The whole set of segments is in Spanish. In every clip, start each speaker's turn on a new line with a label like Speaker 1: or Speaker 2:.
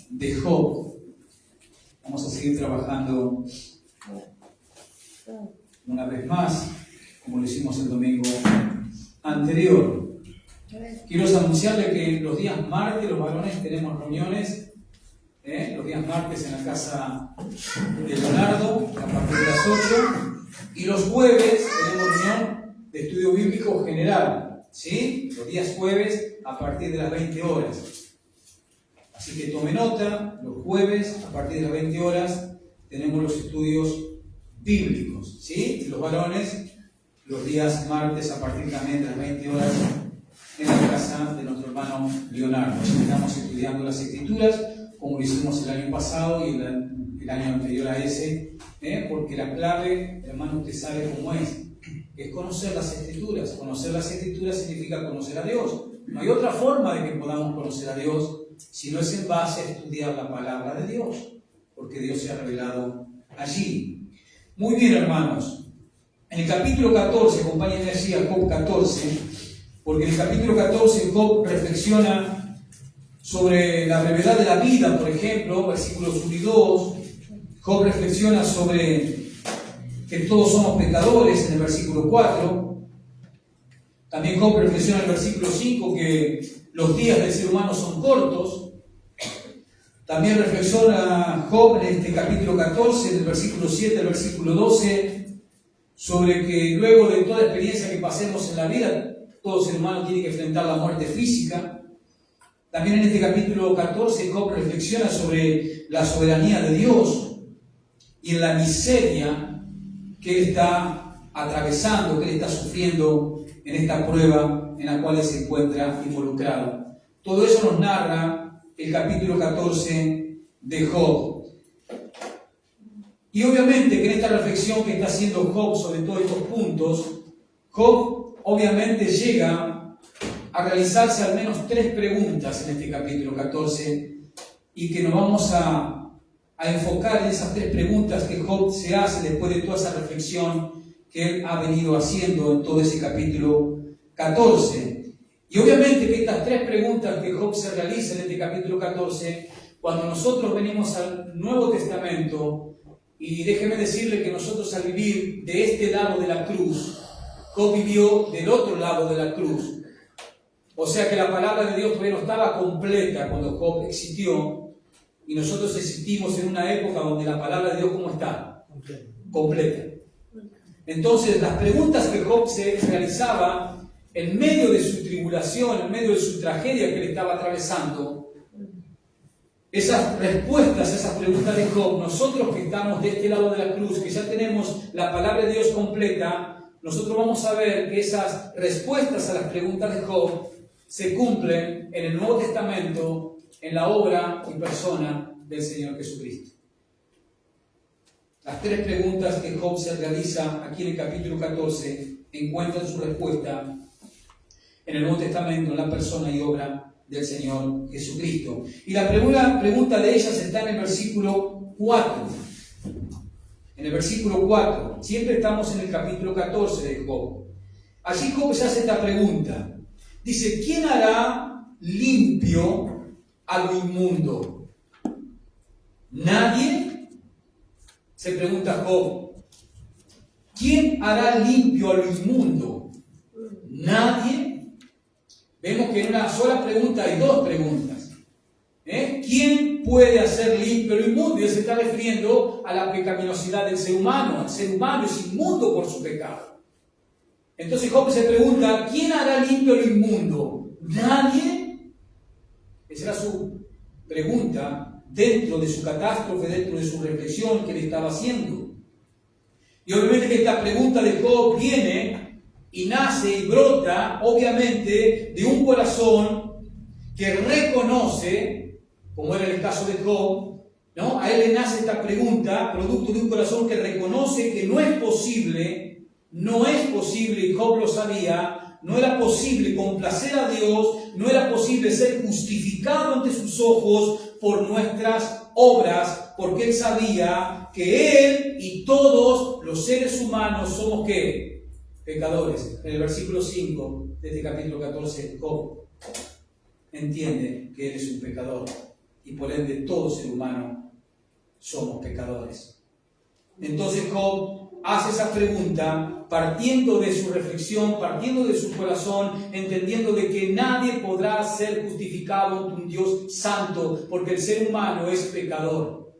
Speaker 1: de Job. Vamos a seguir trabajando una vez más, como lo hicimos el domingo anterior. Quiero anunciarle que los días martes, los varones, tenemos reuniones, los días martes en la casa de Leonardo, a partir de las 8, y los jueves tenemos reunión de estudio bíblico general, ¿sí? Los días jueves a partir de las 20 horas. Así que tome nota, los jueves a partir de las 20 horas tenemos los estudios bíblicos, ¿sí? Y los varones, los días martes a partir también de las 20 horas en la casa de nuestro hermano Leonardo. Estamos estudiando las Escrituras, como lo hicimos el año pasado y el año anterior a ese, porque la clave, hermano, usted sabe cómo es conocer las Escrituras. Conocer las Escrituras significa conocer a Dios. No hay otra forma de que podamos conocer a Dios si no es en base a estudiar la palabra de Dios, porque Dios se ha revelado allí. Muy bien, hermanos. En el capítulo 14, acompáñenme así a Job 14, porque en el capítulo 14 Job reflexiona sobre la brevedad de la vida, por ejemplo, versículos 1 y 2. Job reflexiona sobre que todos somos pecadores en el versículo 4. También Job reflexiona en el versículo 5 que los días del ser humano son cortos. También reflexiona Job en este capítulo 14, del versículo 7 al versículo 12, sobre que luego de toda experiencia que pasemos en la vida, todo ser humano tiene que enfrentar la muerte física. También en este capítulo 14 Job reflexiona sobre la soberanía de Dios y en la miseria que él está atravesando, que él está sufriendo en esta prueba en la cual él se encuentra involucrado. Todo eso nos narra el capítulo 14 de Job. Y obviamente que en esta reflexión que está haciendo Job sobre todos estos puntos, Job obviamente llega a realizarse al menos 3 preguntas en este capítulo 14 y que nos vamos a enfocar en esas 3 preguntas que Job se hace después de toda esa reflexión que él ha venido haciendo en todo ese capítulo 14. Y obviamente que estas 3 preguntas que Job se realiza en este capítulo 14, cuando nosotros venimos al Nuevo Testamento, y déjeme decirle que nosotros al vivir de este lado de la cruz, Job vivió del otro lado de la cruz. O sea que la palabra de Dios todavía no estaba completa cuando Job existió, y nosotros existimos en una época donde la palabra de Dios, ¿cómo está? Completa. Entonces, las preguntas que Job se realizaba en medio de su tribulación, en medio de su tragedia que él estaba atravesando, esas respuestas a esas preguntas de Job, nosotros que estamos de este lado de la cruz, que ya tenemos la palabra de Dios completa, nosotros vamos a ver que esas respuestas a las preguntas de Job se cumplen en el Nuevo Testamento, en la obra y persona del Señor Jesucristo. Las 3 preguntas que Job se realiza aquí en el capítulo 14 encuentran su respuesta en el Nuevo Testamento, en la persona y obra del Señor Jesucristo. Y la primera pregunta de ellas está en el versículo 4. En el versículo 4. Siempre estamos en el capítulo 14 de Job. Allí Job se hace esta pregunta. Dice, ¿quién hará limpio a lo inmundo? ¿Nadie? Se pregunta Job. ¿Quién hará limpio a lo inmundo? ¿Nadie? Vemos que en una sola pregunta hay 2 preguntas. ¿Quién puede hacer limpio lo inmundo? Y él se está refiriendo a la pecaminosidad del ser humano. El ser humano es inmundo por su pecado. Entonces Job se pregunta, ¿quién hará limpio lo inmundo? ¿Nadie? Esa era su pregunta dentro de su catástrofe, dentro de su reflexión que él estaba haciendo. Y obviamente que esta pregunta de Job viene y nace y brota, obviamente, de un corazón que reconoce, como era el caso de Job, ¿no? A él le nace esta pregunta, producto de un corazón que reconoce que no es posible, y Job lo sabía, no era posible complacer a Dios, no era posible ser justificado ante sus ojos por nuestras obras, porque él sabía que él y todos los seres humanos somos ¿qué? Pecadores. En el versículo 5 de este capítulo 14, Job entiende que él es un pecador. y por ende todo ser humano somos pecadores. Entonces Job hace esa pregunta partiendo de su reflexión, partiendo de su corazón, entendiendo de que nadie podrá ser justificado ante un Dios santo, porque el ser humano es pecador.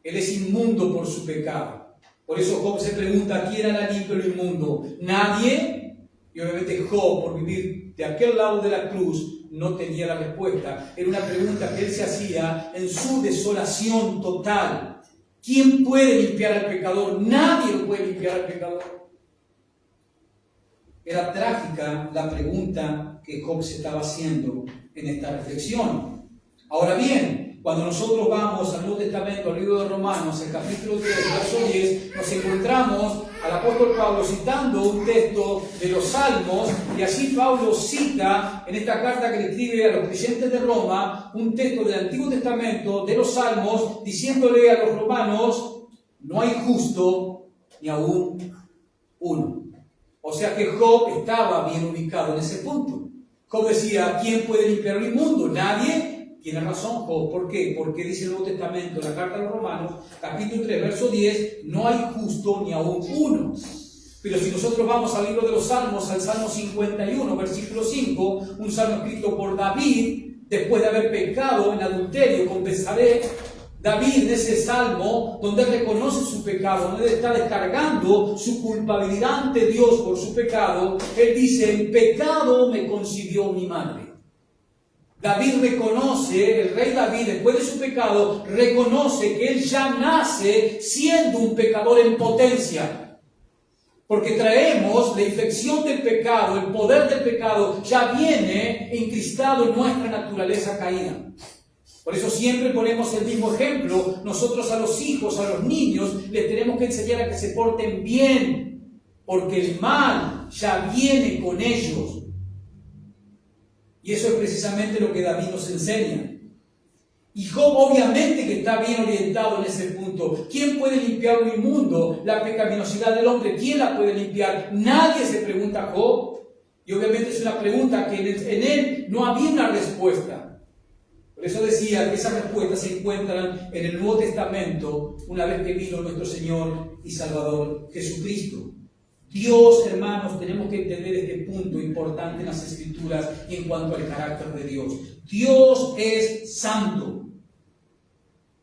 Speaker 1: Él es inmundo por su pecado. Por eso Job se pregunta, ¿quién hará limpio lo inmundo? Nadie. Y obviamente Job, por vivir de aquel lado de la cruz, no tenía la respuesta. Era una pregunta que él se hacía en su desolación total. ¿Quién puede limpiar al pecador? Nadie lo puede limpiar al pecador. Era trágica la pregunta que Job se estaba haciendo en esta reflexión. Ahora bien, cuando nosotros vamos al Nuevo Testamento, al libro de Romanos, el capítulo 3, verso 10, nos encontramos al apóstol Pablo citando un texto de los Salmos, y así Pablo cita en esta carta que le escribe a los creyentes de Roma un texto del Antiguo Testamento de los Salmos, diciéndole a los romanos, no hay justo ni aún uno. O sea que Job estaba bien ubicado en ese punto. Job decía, ¿quién puede limpiar el inmundo? Nadie. Tiene razón Job. ¿Por qué? Porque dice el Nuevo Testamento, la carta a los Romanos, capítulo 3, verso 10, no hay justo ni aún uno. Pero si nosotros vamos al libro de los Salmos, al Salmo 51, versículo 5, un salmo escrito por David, después de haber pecado en adulterio con Betsabé, David en ese salmo, donde él reconoce su pecado, donde él está descargando su culpabilidad ante Dios por su pecado, él dice, en pecado me concibió mi madre. David reconoce, el rey David, después de su pecado, reconoce que él ya nace siendo un pecador en potencia. Porque traemos la infección del pecado, el poder del pecado, ya viene encristado en nuestra naturaleza caída. Por eso siempre ponemos el mismo ejemplo. Nosotros a los hijos, a los niños, les tenemos que enseñar a que se porten bien, porque el mal ya viene con ellos. Y eso es precisamente lo que David nos enseña. Y Job obviamente que está bien orientado en ese punto. ¿Quién puede limpiar lo inmundo? La pecaminosidad del hombre, ¿quién la puede limpiar? Nadie, se pregunta Job. Y obviamente es una pregunta que en él no había una respuesta. Por eso decía que esas respuestas se encuentran en el Nuevo Testamento una vez que vino nuestro Señor y Salvador Jesucristo. Dios, hermanos, tenemos que entender este punto importante en las Escrituras y en cuanto al carácter de Dios. Dios es santo.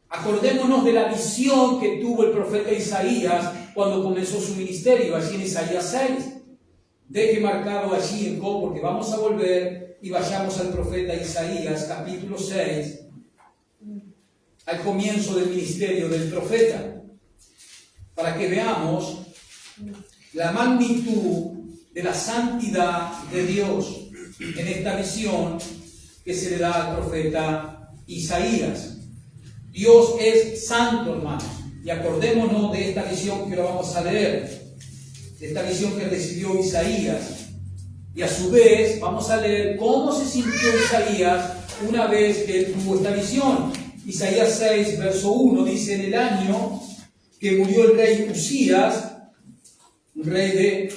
Speaker 1: Acordémonos de la visión que tuvo el profeta Isaías cuando comenzó su ministerio, allí en Isaías 6. Deje marcado allí en Job, porque vamos a volver y vayamos al profeta Isaías, capítulo 6, al comienzo del ministerio del profeta, para que veamos la magnitud de la santidad de Dios en esta visión que se le da al profeta Isaías. Dios es santo, hermanos, y acordémonos de esta visión que lo vamos a leer, de esta visión que recibió Isaías, y a su vez vamos a leer cómo se sintió Isaías una vez que él tuvo esta visión. Isaías 6, verso 1 dice, en el año que murió el rey Usías, un rey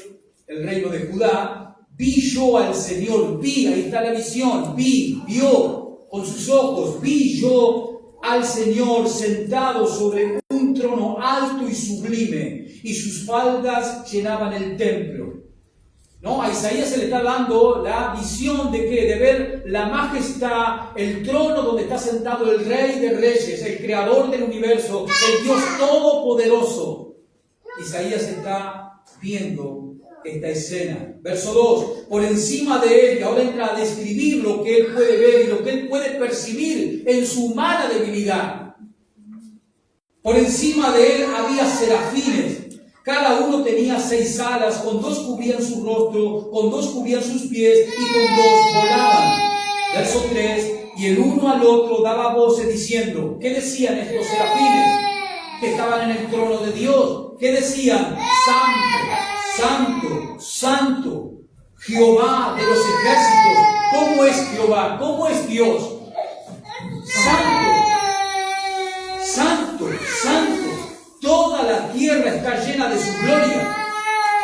Speaker 1: del reino de Judá, vi yo al Señor, ahí está la visión, vio con sus ojos, vi yo al Señor sentado sobre un trono alto y sublime, y sus faldas llenaban el templo. ¿No? A Isaías se le está dando la visión de que de ver la majestad, el trono donde está sentado el Rey de Reyes, el Creador del universo, el Dios Todopoderoso. Isaías está viendo esta escena. Verso 2, por encima de él, y ahora entra a describir lo que él puede ver y lo que él puede percibir en su humana debilidad. Por encima de él había serafines. Cada uno tenía 6 alas, con 2 cubrían su rostro, con 2 cubrían sus pies y con 2 volaban. Verso 3, y el uno al otro daba voces diciendo, ¿qué decían estos serafines que estaban en el trono de Dios? ¿Qué decían? Santo, santo, santo, Jehová de los ejércitos. ¿Cómo es Jehová? ¿Cómo es Dios? Santo, santo, santo. Toda la tierra está llena de su gloria.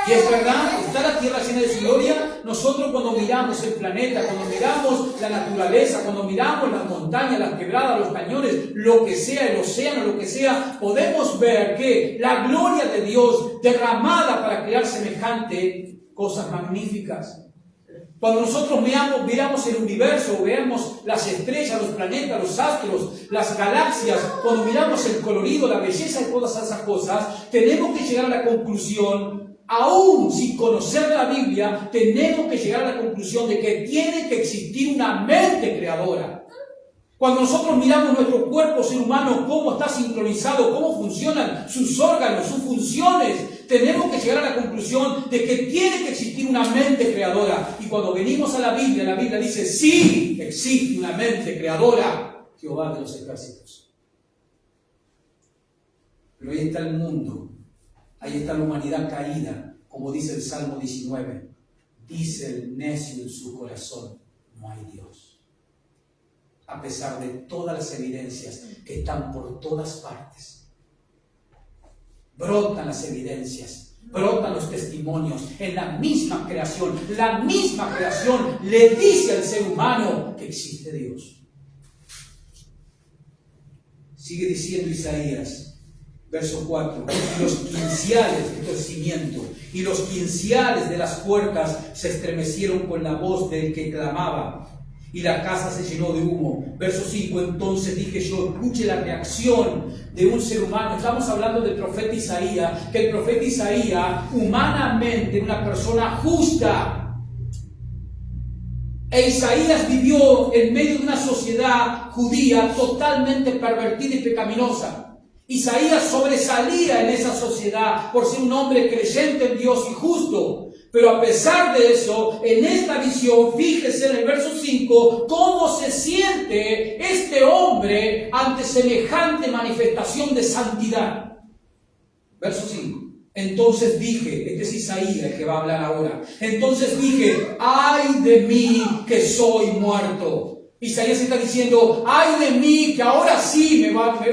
Speaker 1: Y es verdad, ¿Está la tierra llena de su gloria? Nosotros cuando miramos el planeta, cuando miramos la naturaleza, cuando miramos las montañas, las quebradas, los cañones, lo que sea, el océano, lo que sea, podemos ver que la gloria de Dios derramada para crear semejante cosas magníficas. Cuando nosotros miramos el universo, veamos las estrellas, los planetas, los astros, las galaxias, cuando miramos el colorido, la belleza de todas esas cosas, tenemos que llegar a la conclusión, aún sin conocer la Biblia, tenemos que llegar a la conclusión de que tiene que existir una mente creadora. Cuando nosotros miramos nuestro cuerpo ser humano, cómo está sincronizado, cómo funcionan sus órganos, sus funciones, tenemos que llegar a la conclusión de que tiene que existir una mente creadora. Y cuando venimos a la Biblia dice, sí, existe una mente creadora, Jehová de los ejércitos. Pero ahí está el mundo, ahí está la humanidad caída, como dice el Salmo 19. Dice el necio en su corazón, no hay Dios. A pesar de todas las evidencias que están por todas partes. Brotan las evidencias, brotan los testimonios en la misma creación. La misma creación le dice al ser humano que existe Dios. Sigue diciendo Isaías, verso 4, y los quinciales, esto es cimiento, y los quinciales de las puertas se estremecieron con la voz del que clamaba. Y la casa se llenó de humo. Verso 5, entonces dije yo, escuche la reacción de un ser humano. Estamos hablando del profeta Isaías, que el profeta Isaías, humanamente, una persona justa. E Isaías vivió en medio de una sociedad judía totalmente pervertida y pecaminosa. Isaías sobresalía en esa sociedad por ser un hombre creyente en Dios y justo. Pero a pesar de eso, en esta visión, fíjese en el verso 5, cómo se siente este hombre ante semejante manifestación de santidad. Verso 5. Entonces dije, este es Isaías el que va a hablar ahora. Entonces dije, ay de mí que soy muerto. Isaías está diciendo, ay de mí que ahora sí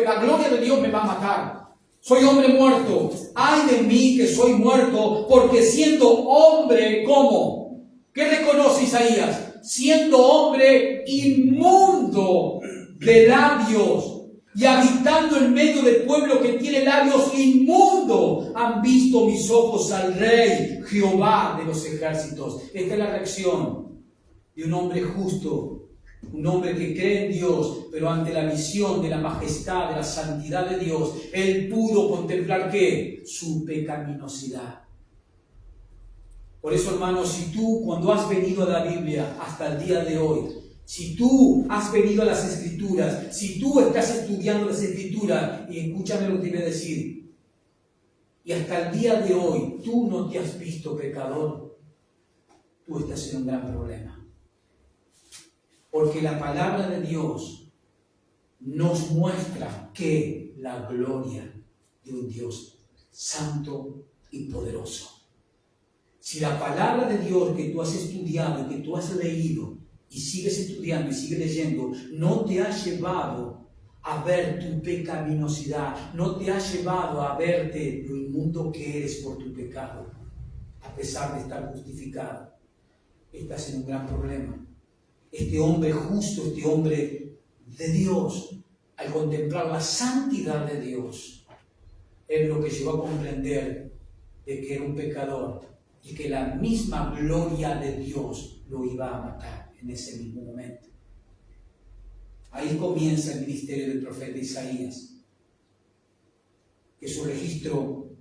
Speaker 1: la gloria de Dios me va a matar. Soy hombre muerto. Ay de mí que soy muerto, porque siendo hombre, ¿cómo? ¿Qué reconoce Isaías? Siendo hombre inmundo de labios y habitando en medio del pueblo que tiene labios inmundos, han visto mis ojos al Rey, Jehová de los ejércitos. Esta es la reacción de un hombre justo. Un hombre que cree en Dios, pero ante la visión de la majestad, de la santidad de Dios, él pudo contemplar ¿qué? Su pecaminosidad. Por eso, hermanos, si tú cuando has venido a la Biblia hasta el día de hoy, si tú has venido a las Escrituras, si tú estás estudiando las Escrituras, y escúchame lo que te voy a decir, y hasta el día de hoy tú no te has visto pecador, tú estás en un gran problema. Porque la palabra de Dios nos muestra que la gloria de un Dios santo y poderoso. Si la palabra de Dios que tú has estudiado, que tú has leído, y sigues estudiando y sigues leyendo, no te ha llevado a ver tu pecaminosidad, no te ha llevado a verte lo inmundo que eres por tu pecado, a pesar de estar justificado, estás en un gran problema. Este hombre justo, este hombre de Dios, al contemplar la santidad de Dios, es lo que llegó a comprender de que era un pecador y que la misma gloria de Dios lo iba a matar en ese mismo momento. Ahí comienza el ministerio del profeta Isaías, que su registro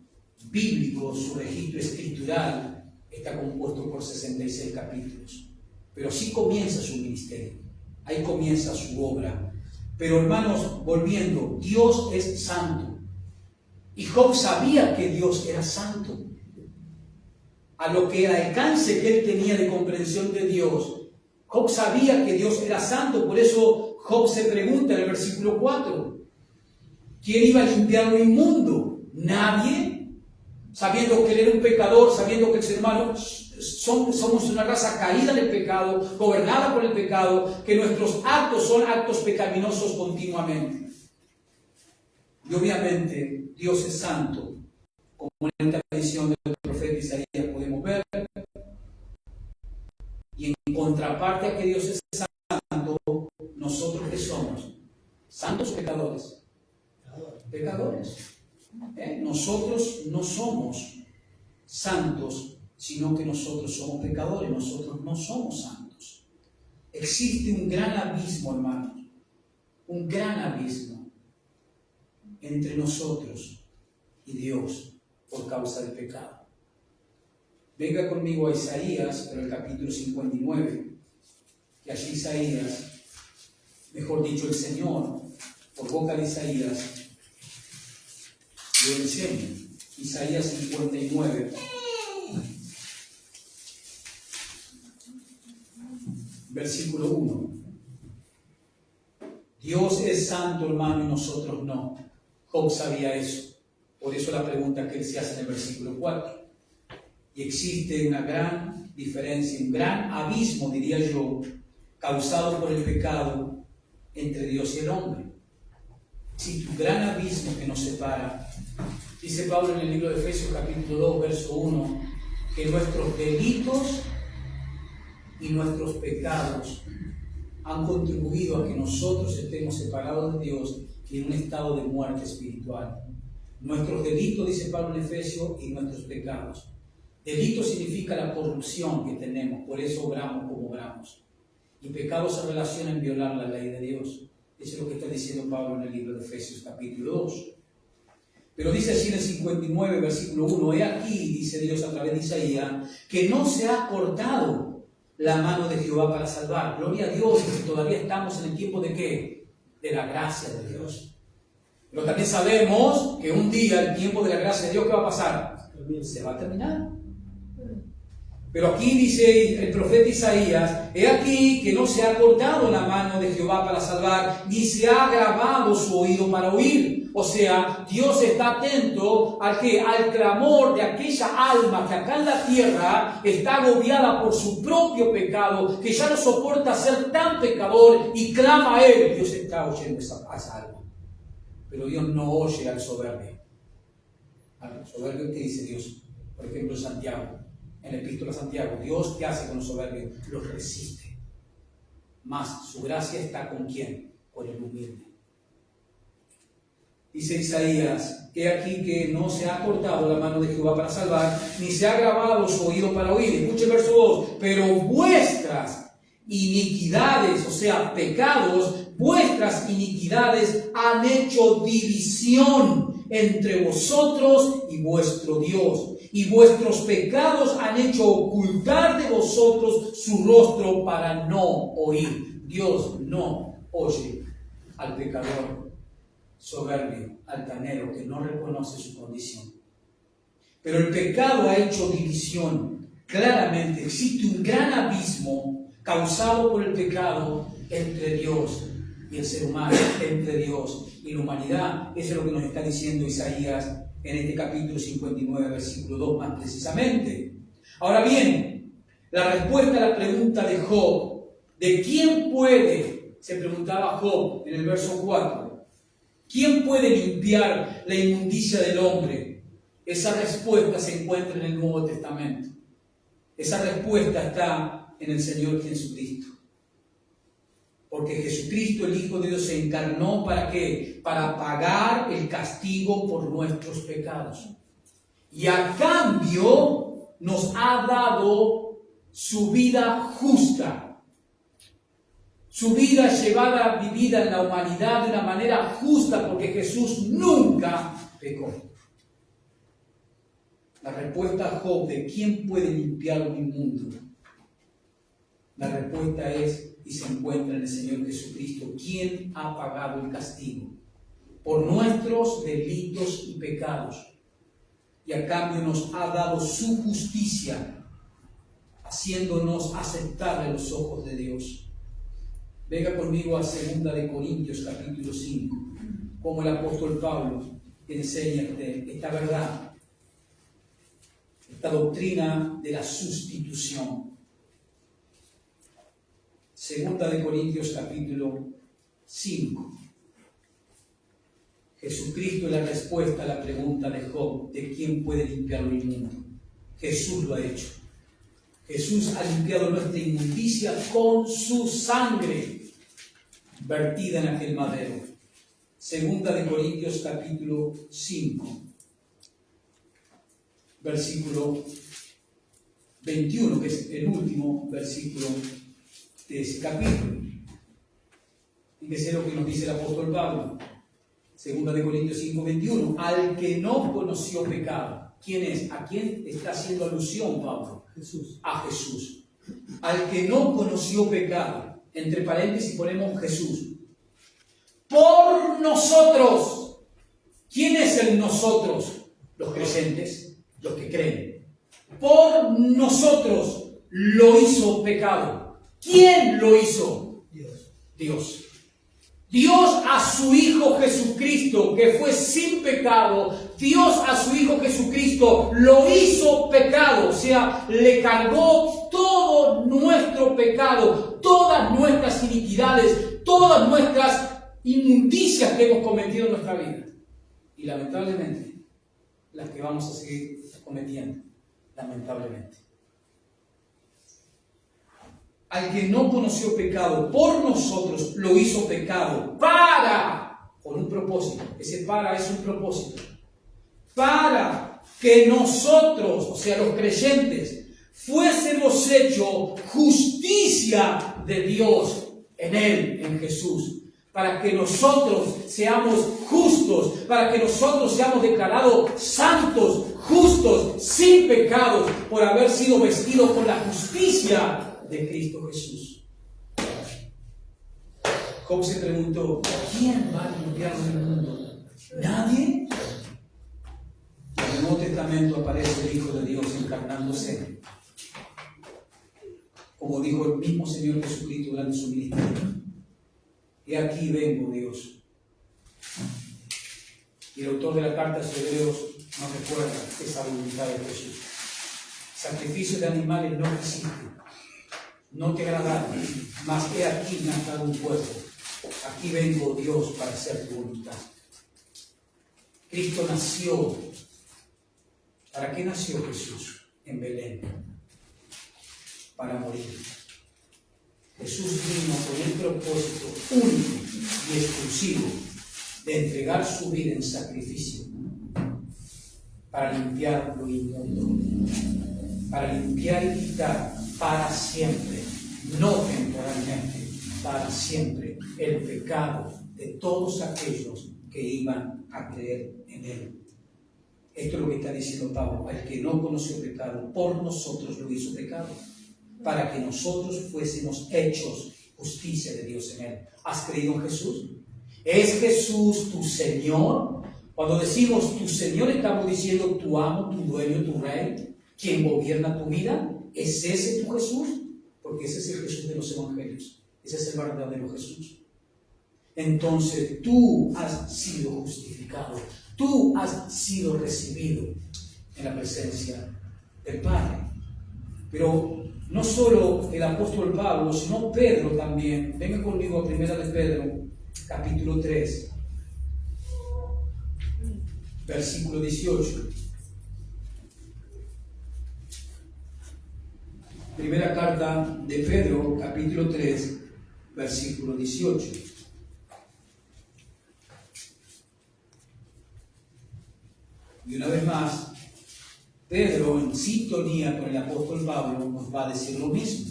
Speaker 1: bíblico, su registro escritural, está compuesto por 66 capítulos. Pero así comienza su ministerio, ahí comienza su obra. Pero hermanos, volviendo, Dios es santo. Y Job sabía que Dios era santo. A lo que el alcance que él tenía de comprensión de Dios, Job sabía que Dios era santo. Por eso Job se pregunta en el versículo 4, ¿quién iba a limpiar lo inmundo? ¿Nadie? Sabiendo que él era un pecador, sabiendo que el ser humano somos una raza caída en el pecado, gobernada por el pecado, que nuestros actos son actos pecaminosos continuamente. Y obviamente Dios es santo, como en esta visión del profeta Isaías podemos ver, En contraparte a que Dios es santo, nosotros ¿qué somos? ¿Santos o pecadores? Pecadores. Nosotros no somos santos, sino que nosotros somos pecadores, nosotros no somos santos. Existe un gran abismo, hermanos, un gran abismo entre nosotros y Dios por causa del pecado. Venga conmigo a Isaías, pero el capítulo 59, que allí Isaías, mejor dicho el Señor, por boca de Isaías, lo enseña. Isaías 59, versículo 1. Dios es santo, hermano, y nosotros no. Job sabía eso. Por eso la pregunta que él se hace en el versículo 4. Y existe una gran diferencia, un gran abismo, diría yo, causado por el pecado entre Dios y el hombre. Existe un gran abismo que nos separa. Dice Pablo en el libro de Efesios capítulo 2, verso 1, que nuestros delitos y nuestros pecados han contribuido a que nosotros estemos separados de Dios y en un estado de muerte espiritual. Nuestros delitos, dice Pablo en Efesios, y nuestros pecados. Delito significa la corrupción que tenemos, por eso obramos como obramos. Y pecado se relaciona en violar la ley de Dios. Eso es lo que está diciendo Pablo en el libro de Efesios capítulo 2. Pero dice así en el 59, versículo 1, he aquí, dice Dios a través de Isaías, que no se ha cortado la mano de Jehová para salvar. Gloria a Dios, que todavía estamos en el tiempo de ¿qué? De la gracia de Dios. Pero también sabemos que un día el tiempo de la gracia de Dios, ¿qué va a pasar? Se va a terminar. Pero aquí dice el profeta Isaías, he aquí que no se ha cortado la mano de Jehová para salvar, ni se ha agravado su oído para oír. O sea, Dios está atento al clamor de aquella alma que acá en la tierra está agobiada por su propio pecado, que ya no soporta ser tan pecador y clama a Él. Dios está oyendo a esa alma. Pero Dios no oye al soberbio. Al soberbio, ¿qué dice Dios? Por ejemplo, Santiago. En la epístola a Santiago, Dios, ¿qué hace con los soberbios? Los resiste. Mas su gracia está ¿con quién? Con el humilde. Dice Isaías, que aquí que no se ha cortado la mano de Jehová para salvar, ni se ha agravado su oído para oír. Escuche el verso 2. Pero vuestras iniquidades, o sea, pecados, vuestras iniquidades han hecho división entre vosotros y vuestro Dios. Y vuestros pecados han hecho ocultar de vosotros su rostro para no oír. Dios no oye al pecador soberbio, altanero, que no reconoce su condición. Pero el pecado ha hecho división. Claramente existe un gran abismo causado por el pecado entre Dios y el ser humano, entre Dios y la humanidad. Eso es lo que nos está diciendo Isaías en este capítulo 59, versículo 2 más precisamente. Ahora bien, la respuesta a la pregunta de Job, ¿de quién puede? Se preguntaba Job en el verso 4. ¿Quién puede limpiar la inmundicia del hombre? Esa respuesta se encuentra en el Nuevo Testamento. Esa respuesta está en el Señor Jesucristo. Porque Jesucristo, el Hijo de Dios, se encarnó ¿para qué? Para pagar el castigo por nuestros pecados. Y a cambio nos ha dado su vida justa. Su vida vivida en la humanidad de una manera justa, porque Jesús nunca pecó. La respuesta a Job de ¿quién puede limpiar lo inmundo? La respuesta es y se encuentra en el Señor Jesucristo, quien ha pagado el castigo por nuestros delitos y pecados, y a cambio nos ha dado su justicia, haciéndonos aceptable a los ojos de Dios. Venga conmigo a 2 de Corintios capítulo 5, como el apóstol Pablo enseña esta verdad, esta doctrina de la sustitución. 2 de Corintios capítulo 5. Jesucristo es la respuesta a la pregunta de Job, ¿de quién puede limpiar lo inmundo? Jesús lo ha hecho. Jesús ha limpiado nuestra inmundicia con su sangre vertida en aquel madero. Segunda de Corintios capítulo 5, versículo 21, que es el último versículo de ese capítulo. Fíjese lo que nos dice el apóstol Pablo. Segunda de Corintios 5, 21. Al que no conoció pecado. ¿Quién es? ¿A quién está haciendo alusión Pablo?
Speaker 2: Jesús.
Speaker 1: A Jesús. Al que no conoció pecado. Entre paréntesis ponemos Jesús. Por nosotros. ¿Quién es el nosotros? Los creyentes, los que creen. Por nosotros lo hizo pecado. ¿Quién lo hizo? Dios. Dios a su Hijo Jesucristo, que fue sin pecado, Dios a su Hijo Jesucristo lo hizo pecado, o sea, le cargó todo nuestro pecado, todas nuestras iniquidades, todas nuestras inmundicias que hemos cometido en nuestra vida. Y lamentablemente, las que vamos a seguir cometiendo, lamentablemente. Al que no conoció pecado, por nosotros lo hizo pecado, con un propósito. Ese para es un propósito. Para que nosotros, o sea, los creyentes, fuésemos hechos justicia de Dios en Él, en Jesús. Para que nosotros seamos justos, para que nosotros seamos declarados santos, justos, sin pecados, por haber sido vestidos con la justicia de Cristo Jesús. Job se preguntó, ¿quién va a limpiar el mundo? ¿Nadie? En el Nuevo Testamento aparece el Hijo de Dios encarnándose, como dijo el mismo Señor Jesucristo durante su ministerio. Y aquí vengo, Dios. Y el autor de la carta a los Hebreos nos recuerda esa voluntad de Jesús. Sacrificio de animales no existe. No te agradaron, mas he aquí nacido un pueblo. Aquí vengo, Dios, para hacer tu voluntad. Cristo nació. ¿Para qué nació Jesús en Belén? Para morir. Jesús vino con el propósito único y exclusivo de entregar su vida en sacrificio para limpiar lo inmundo, para limpiar y quitar para siempre, no temporalmente, para siempre, el pecado de todos aquellos que iban a creer en Él. Esto es lo que está diciendo Pablo. Al que no conoció pecado, por nosotros lo hizo pecado, para que nosotros fuésemos hechos justicia de Dios en Él. ¿Has creído en Jesús? ¿Es Jesús tu Señor? Cuando decimos tu Señor, estamos diciendo tu amo, tu dueño, tu rey, quien gobierna tu vida. ¿Es ese tu Jesús? Porque ese es el Jesús de los evangelios. Ese es el verdadero Jesús. Entonces tú has sido justificado. Tú has sido recibido en la presencia del Padre. Pero no solo el apóstol Pablo, sino Pedro también. Venga conmigo a 1 de Pedro, capítulo 3, versículo 18. Primera carta de Pedro, capítulo 3, versículo 18. Y una vez más, Pedro, en sintonía con el apóstol Pablo, nos va a decir lo mismo.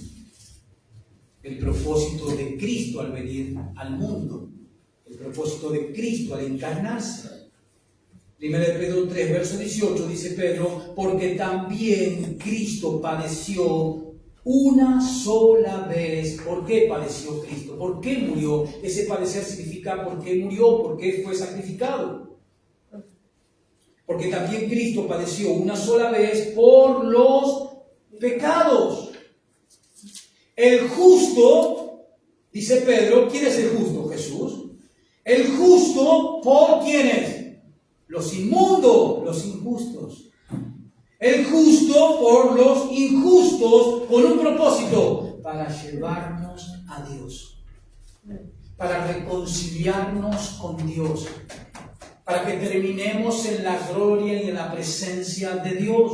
Speaker 1: El propósito de Cristo al venir al mundo. El propósito de Cristo al encarnarse. Primera de Pedro 3, verso 18, dice Pedro, porque también Cristo padeció una sola vez. ¿Por qué padeció Cristo? ¿Por qué murió? Ese padecer significa por qué murió, por qué fue sacrificado. Porque también Cristo padeció una sola vez por los pecados. El justo, dice Pedro, ¿quién es el justo? Jesús. El justo, ¿por quiénes? Los inmundos, los injustos. El justo por los injustos, con un propósito, para llevarnos a Dios, para reconciliarnos con Dios, para que terminemos en la gloria y en la presencia de Dios.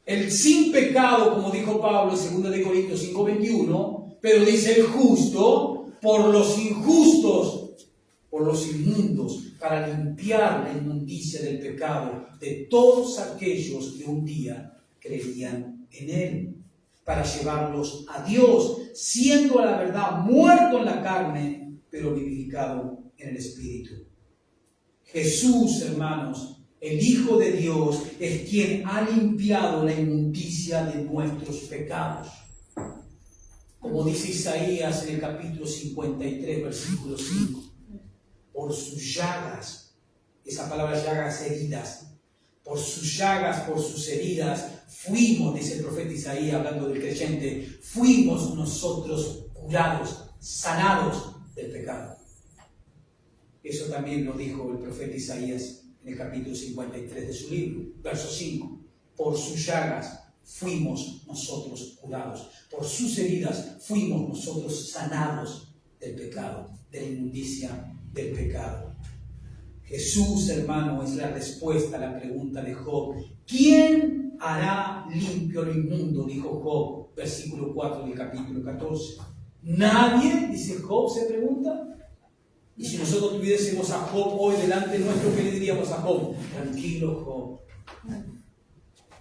Speaker 1: El sin pecado, como dijo Pablo en 2 Corintios 5:21, pero dice el justo por los injustos, por los inmundos, para limpiar la inmundicia del pecado de todos aquellos que un día creían en Él, para llevarlos a Dios, siendo a la verdad muerto en la carne, pero vivificado en el Espíritu. Jesús, hermanos, el Hijo de Dios, es quien ha limpiado la inmundicia de nuestros pecados. Como dice Isaías en el capítulo 53, versículo 5. Por sus llagas, esa palabra llagas, heridas, por sus llagas, por sus heridas, fuimos, dice el profeta Isaías, hablando del creyente, fuimos nosotros curados, sanados del pecado. Eso también lo dijo el profeta Isaías en el capítulo 53 de su libro, verso 5. Por sus llagas fuimos nosotros curados, por sus heridas fuimos nosotros sanados del pecado, de la inmundicia del pecado. Jesús, hermano, es la respuesta a la pregunta de Job. ¿Quién hará limpio lo inmundo? Dijo Job, versículo 4 del capítulo 14. ¿Nadie? Dice Job, se pregunta. Y si nosotros tuviésemos a Job hoy delante nuestro, ¿qué le diríamos a Job? Tranquilo, Job.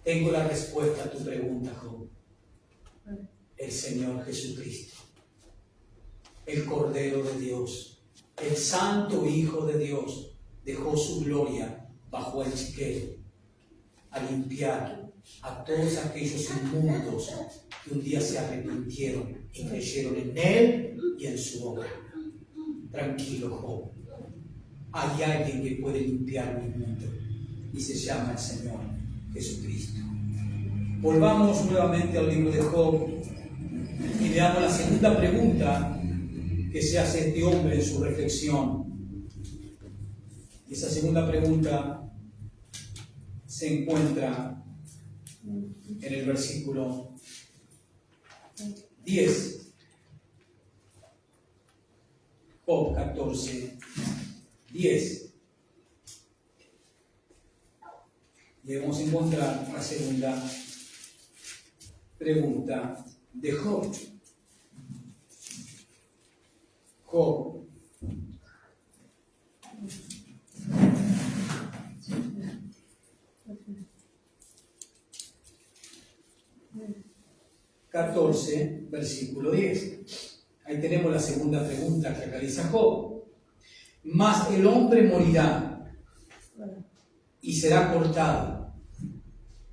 Speaker 1: Tengo la respuesta a tu pregunta, Job. El Señor Jesucristo, el Cordero de Dios, el Santo Hijo de Dios, dejó su gloria bajo el chiquero a limpiar a todos aquellos inmundos que un día se arrepintieron y creyeron en Él y en su obra. Tranquilo, Job. Hay alguien que puede limpiar mi mundo y se llama el Señor Jesucristo. Volvamos nuevamente al libro de Job y veamos la segunda pregunta que se hace este hombre en su reflexión. Y esa segunda pregunta se encuentra en el versículo 10. Job 14, 10. Y vamos a encontrar la segunda pregunta de Job. Job 14, versículo 10. Ahí tenemos la segunda pregunta que realiza Job. Mas el hombre morirá y será cortado.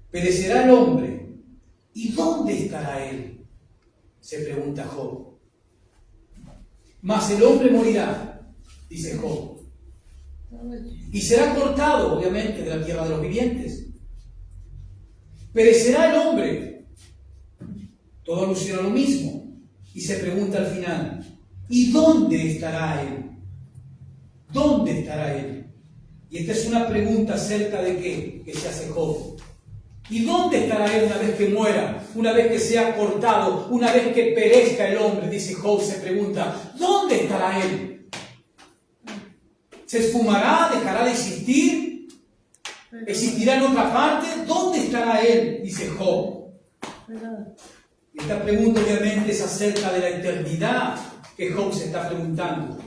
Speaker 1: Perecerá el hombre. ¿Y dónde estará él? Se pregunta Job. Mas el hombre morirá, dice Job. Y será cortado, obviamente, de la tierra de los vivientes. Perecerá el hombre. Todo alusiona a lo mismo. Y se pregunta al final, ¿y dónde estará él? ¿Dónde estará él? Y esta es una pregunta acerca de qué que se hace Job. ¿Y dónde estará él una vez que muera? Una vez que sea cortado, una vez que perezca el hombre, dice Job, se pregunta, ¿dónde estará él? ¿Se esfumará? ¿Dejará de existir? ¿Existirá en otra parte? ¿Dónde estará él? Dice Job. Esta pregunta obviamente es acerca de la eternidad que Job se está preguntando.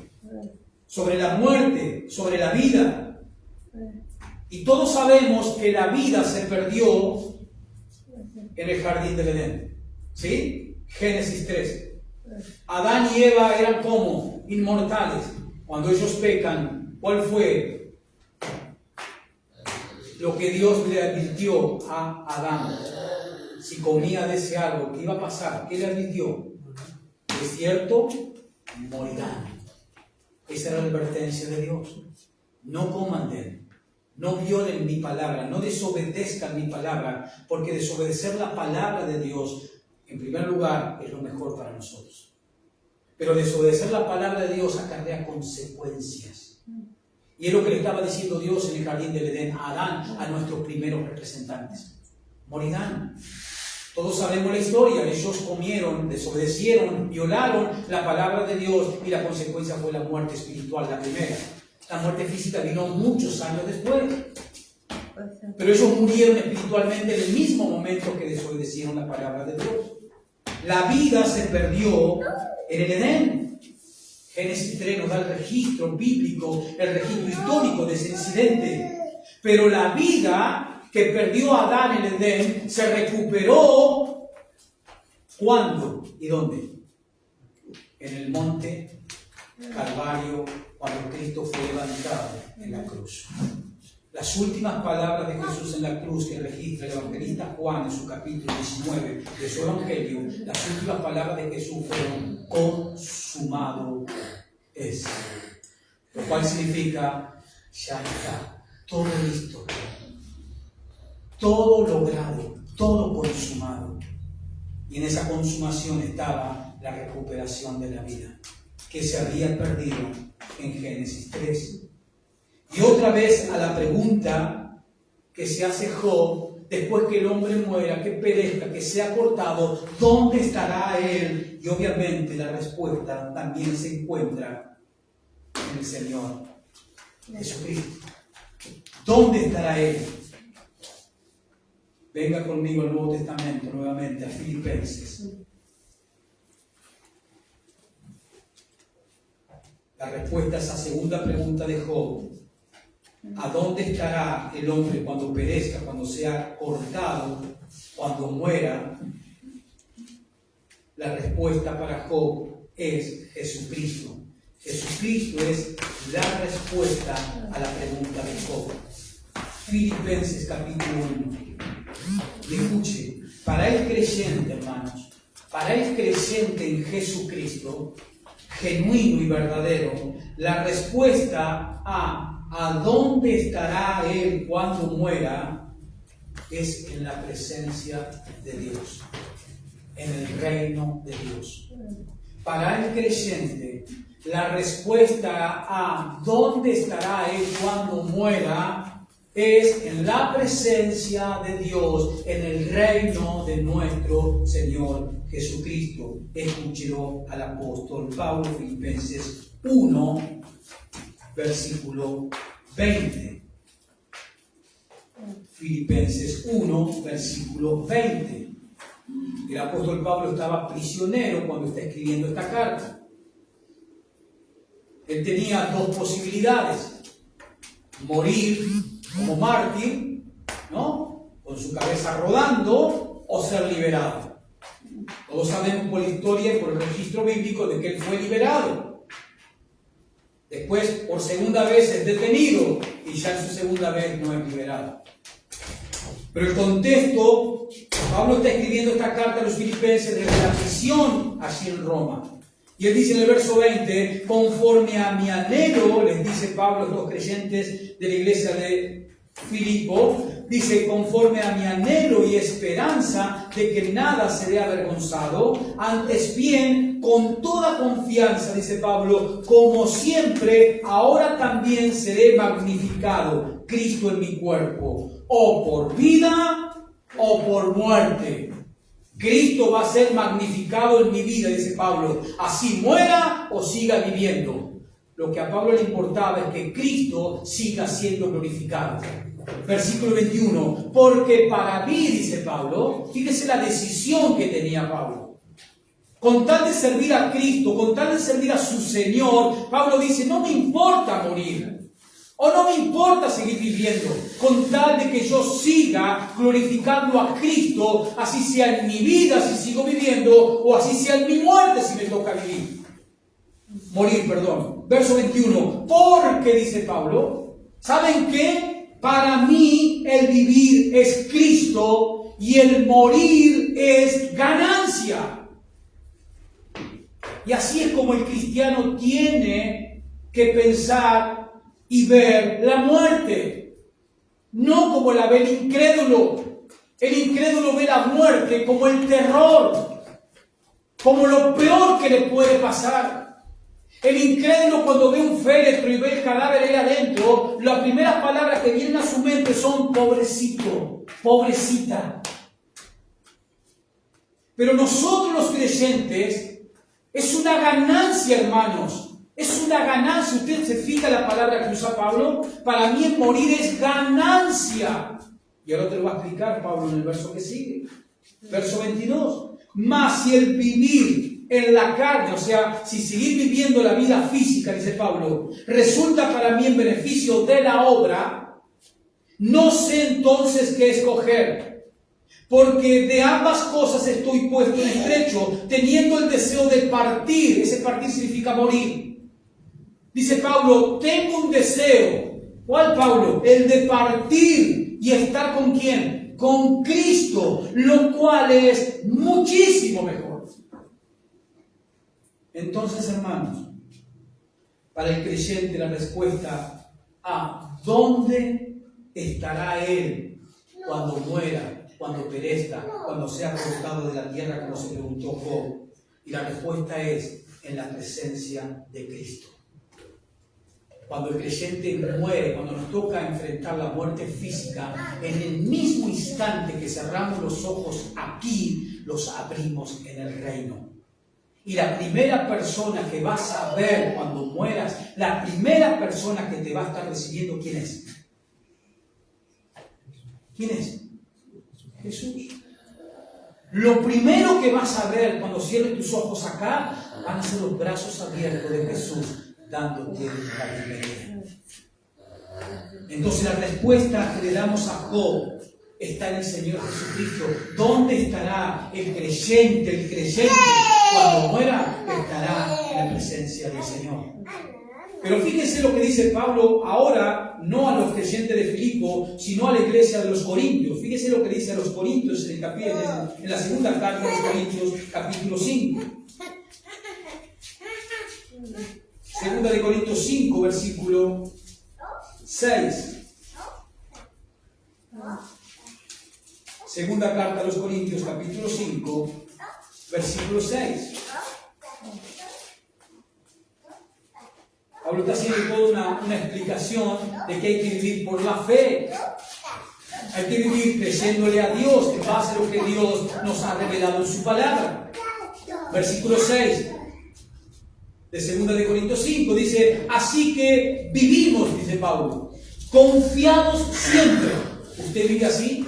Speaker 1: Sobre la muerte, sobre la vida. Y todos sabemos que la vida se perdió en el jardín del Edén. ¿Sí? Génesis 3. Adán y Eva eran como inmortales. Cuando ellos pecan, ¿cuál fue lo que Dios le advirtió a Adán? Si comía de ese árbol, ¿qué iba a pasar? ¿Qué le advirtió? Es cierto, morirán. Esa era la advertencia de Dios. No coman de él. No violen mi palabra. No desobedezcan mi palabra. Porque desobedecer la palabra de Dios, en primer lugar, es lo mejor para nosotros. Pero desobedecer la palabra de Dios acarrea consecuencias. Y es lo que le estaba diciendo Dios en el jardín del Edén a Adán, a nuestros primeros representantes. Morirán. Todos sabemos la historia. Ellos comieron, desobedecieron, violaron la palabra de Dios y la consecuencia fue la muerte espiritual, la primera. La muerte física vino muchos años después. Pero ellos murieron espiritualmente en el mismo momento que desobedecieron la palabra de Dios. La vida se perdió en el Edén. Génesis 3 nos da el registro bíblico, el registro histórico de ese incidente. Pero la vida que perdió Adán en el Edén se recuperó. ¿Cuándo y dónde? En el monte Calvario, cuando Cristo fue levantado en la cruz. Las últimas palabras de Jesús en la cruz que registra el evangelista Juan en su capítulo 19 de su evangelio, las últimas palabras de Jesús fueron: consumado es. Lo cual significa: ya está, todo listo, todo logrado, todo consumado. Y en esa consumación estaba la recuperación de la vida, que se había perdido en Génesis 3. Y otra vez a la pregunta que se hace Job, después que el hombre muera, que perezca, que sea cortado, ¿dónde estará él? Y obviamente la respuesta también se encuentra en el Señor Jesucristo. ¿Dónde estará él? Venga conmigo al Nuevo Testamento nuevamente, a Filipenses. La respuesta a esa segunda pregunta de Job: ¿a dónde estará el hombre cuando perezca, cuando sea cortado, cuando muera? La respuesta para Job es Jesucristo. Jesucristo es la respuesta a la pregunta de Job. Filipenses capítulo 1. Y escuche, para el creyente, hermanos, para el creyente en Jesucristo, genuino y verdadero, la respuesta a dónde estará él cuando muera es en la presencia de Dios, en el reino de Dios. Para el creyente, la respuesta a dónde estará él cuando muera es en la presencia de Dios, en el reino de nuestro Señor Jesucristo. Escúchelo al apóstol Pablo, Filipenses 1, versículo 20. Filipenses 1, versículo 20. El apóstol Pablo estaba prisionero cuando está escribiendo esta carta. Él tenía dos posibilidades: morir como mártir, ¿no?, con su cabeza rodando, o ser liberado. Todos sabemos por la historia y por el registro bíblico de que él fue liberado. Después, por segunda vez, es detenido y ya en su segunda vez no es liberado. Pero el contexto, Pablo está escribiendo esta carta a los filipenses desde la prisión allí en Roma. Y él dice en el verso 20: conforme a mi anhelo, les dice Pablo a los creyentes de la iglesia de Filipo, dice: conforme a mi anhelo y esperanza de que nada seré avergonzado, antes bien, con toda confianza, dice Pablo, como siempre, ahora también seré magnificado, Cristo en mi cuerpo, o por vida o por muerte. Cristo va a ser magnificado en mi vida, dice Pablo, así muera o siga viviendo. Lo que a Pablo le importaba es que Cristo siga siendo glorificado. Versículo 21, porque para mí, dice Pablo, fíjese la decisión que tenía Pablo. Con tal de servir a Cristo, con tal de servir a su Señor, Pablo dice: no me importa morir. O no me importa seguir viviendo, con tal de que yo siga glorificando a Cristo, así sea en mi vida si sigo viviendo, o así sea en mi muerte si me toca morir. Verso 21, porque, dice Pablo, ¿saben qué? Para mí el vivir es Cristo y el morir es ganancia. Y así es como el cristiano tiene que pensar y ver la muerte, no como la ve el incrédulo. El incrédulo ve la muerte como el terror, como lo peor que le puede pasar. El incrédulo, cuando ve un féretro y ve el cadáver ahí adentro, las primeras palabras que vienen a su mente son: pobrecito, pobrecita. Pero nosotros los creyentes, es una ganancia, hermanos, Es una ganancia. Usted se fija la palabra que usa Pablo. Para mí el morir es ganancia. Y ahora te lo va a explicar Pablo en el verso que sigue. Verso 22. Mas si el vivir en la carne, o sea, si seguir viviendo la vida física, dice Pablo, resulta para mí en beneficio de la obra, no sé entonces qué escoger. Porque de ambas cosas estoy puesto en estrecho, teniendo el deseo de partir. Ese partir significa morir. Dice Pablo, tengo un deseo. ¿Cuál, Pablo? El de partir y estar ¿con quién? Con Cristo, lo cual es muchísimo mejor. Entonces, hermanos, para el creyente la respuesta a ¿dónde estará él cuando muera, cuando perezca, cuando sea cortado de la tierra, como se preguntó Job? Y la respuesta es en la presencia de Cristo. Cuando el creyente muere, cuando nos toca enfrentar la muerte física, en el mismo instante que cerramos los ojos aquí, los abrimos en el reino. Y la primera persona que vas a ver cuando mueras, la primera persona que te va a estar recibiendo, ¿quién es? ¿Quién es? Jesús. Lo primero que vas a ver cuando cierres tus ojos acá, van a ser los brazos abiertos de Jesús, dándote la bienvenida. Entonces la respuesta que le damos a Job está en el Señor Jesucristo. ¿Dónde estará el creyente? El creyente cuando muera estará en la presencia del Señor. Pero fíjense lo que dice Pablo ahora, no a los creyentes de Filipo, sino a la iglesia de los Corintios. Fíjense lo que dice a los Corintios en la segunda carta de los Corintios, capítulo 5. Segunda de Corintios 5, versículo 6. Segunda carta a los Corintios, capítulo 5, versículo 6. Pablo está haciendo toda una explicación de que hay que vivir por la fe. Hay que vivir creyéndole a Dios en base a lo que Dios nos ha revelado en su palabra. Versículo 6 de Segunda de Corintios 5 dice: así que vivimos, dice Pablo, confiados siempre. ¿Usted vive así?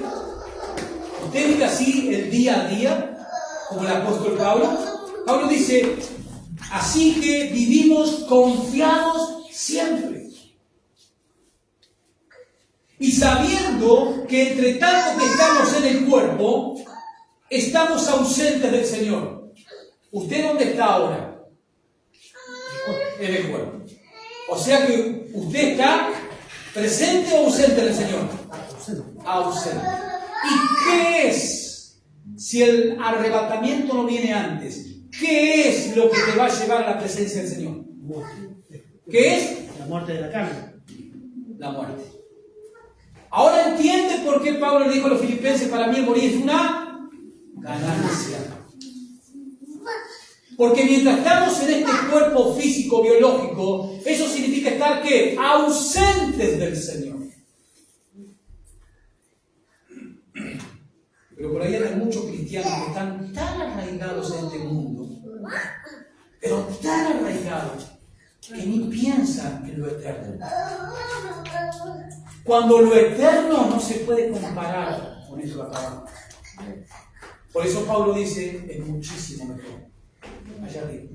Speaker 1: ¿Usted vive así el día a día? Como el apóstol Pablo. Pablo dice: así que vivimos confiados siempre. Y sabiendo que entre tanto que estamos en el cuerpo, estamos ausentes del Señor. ¿Usted dónde está ahora? En el cuerpo. O sea que usted está presente o ausente del Señor. Ausente. ¿Y qué es? Si el arrebatamiento no viene antes, ¿qué es lo que te va a llevar a la presencia del Señor? ¿Qué es?
Speaker 2: La muerte de la carne.
Speaker 1: La muerte. Ahora entiende por qué Pablo le dijo a los filipenses: para mí el morir es una ganancia. Porque mientras estamos en este cuerpo físico, biológico, eso significa estar ¿qué? Ausentes del Señor. Pero por ahí hay muchos cristianos que están tan arraigados en este mundo, pero tan arraigados, que ni piensan en lo eterno. Cuando lo eterno no se puede comparar con eso de acá. Por eso Pablo dice: es muchísimo mejor. Allá arriba.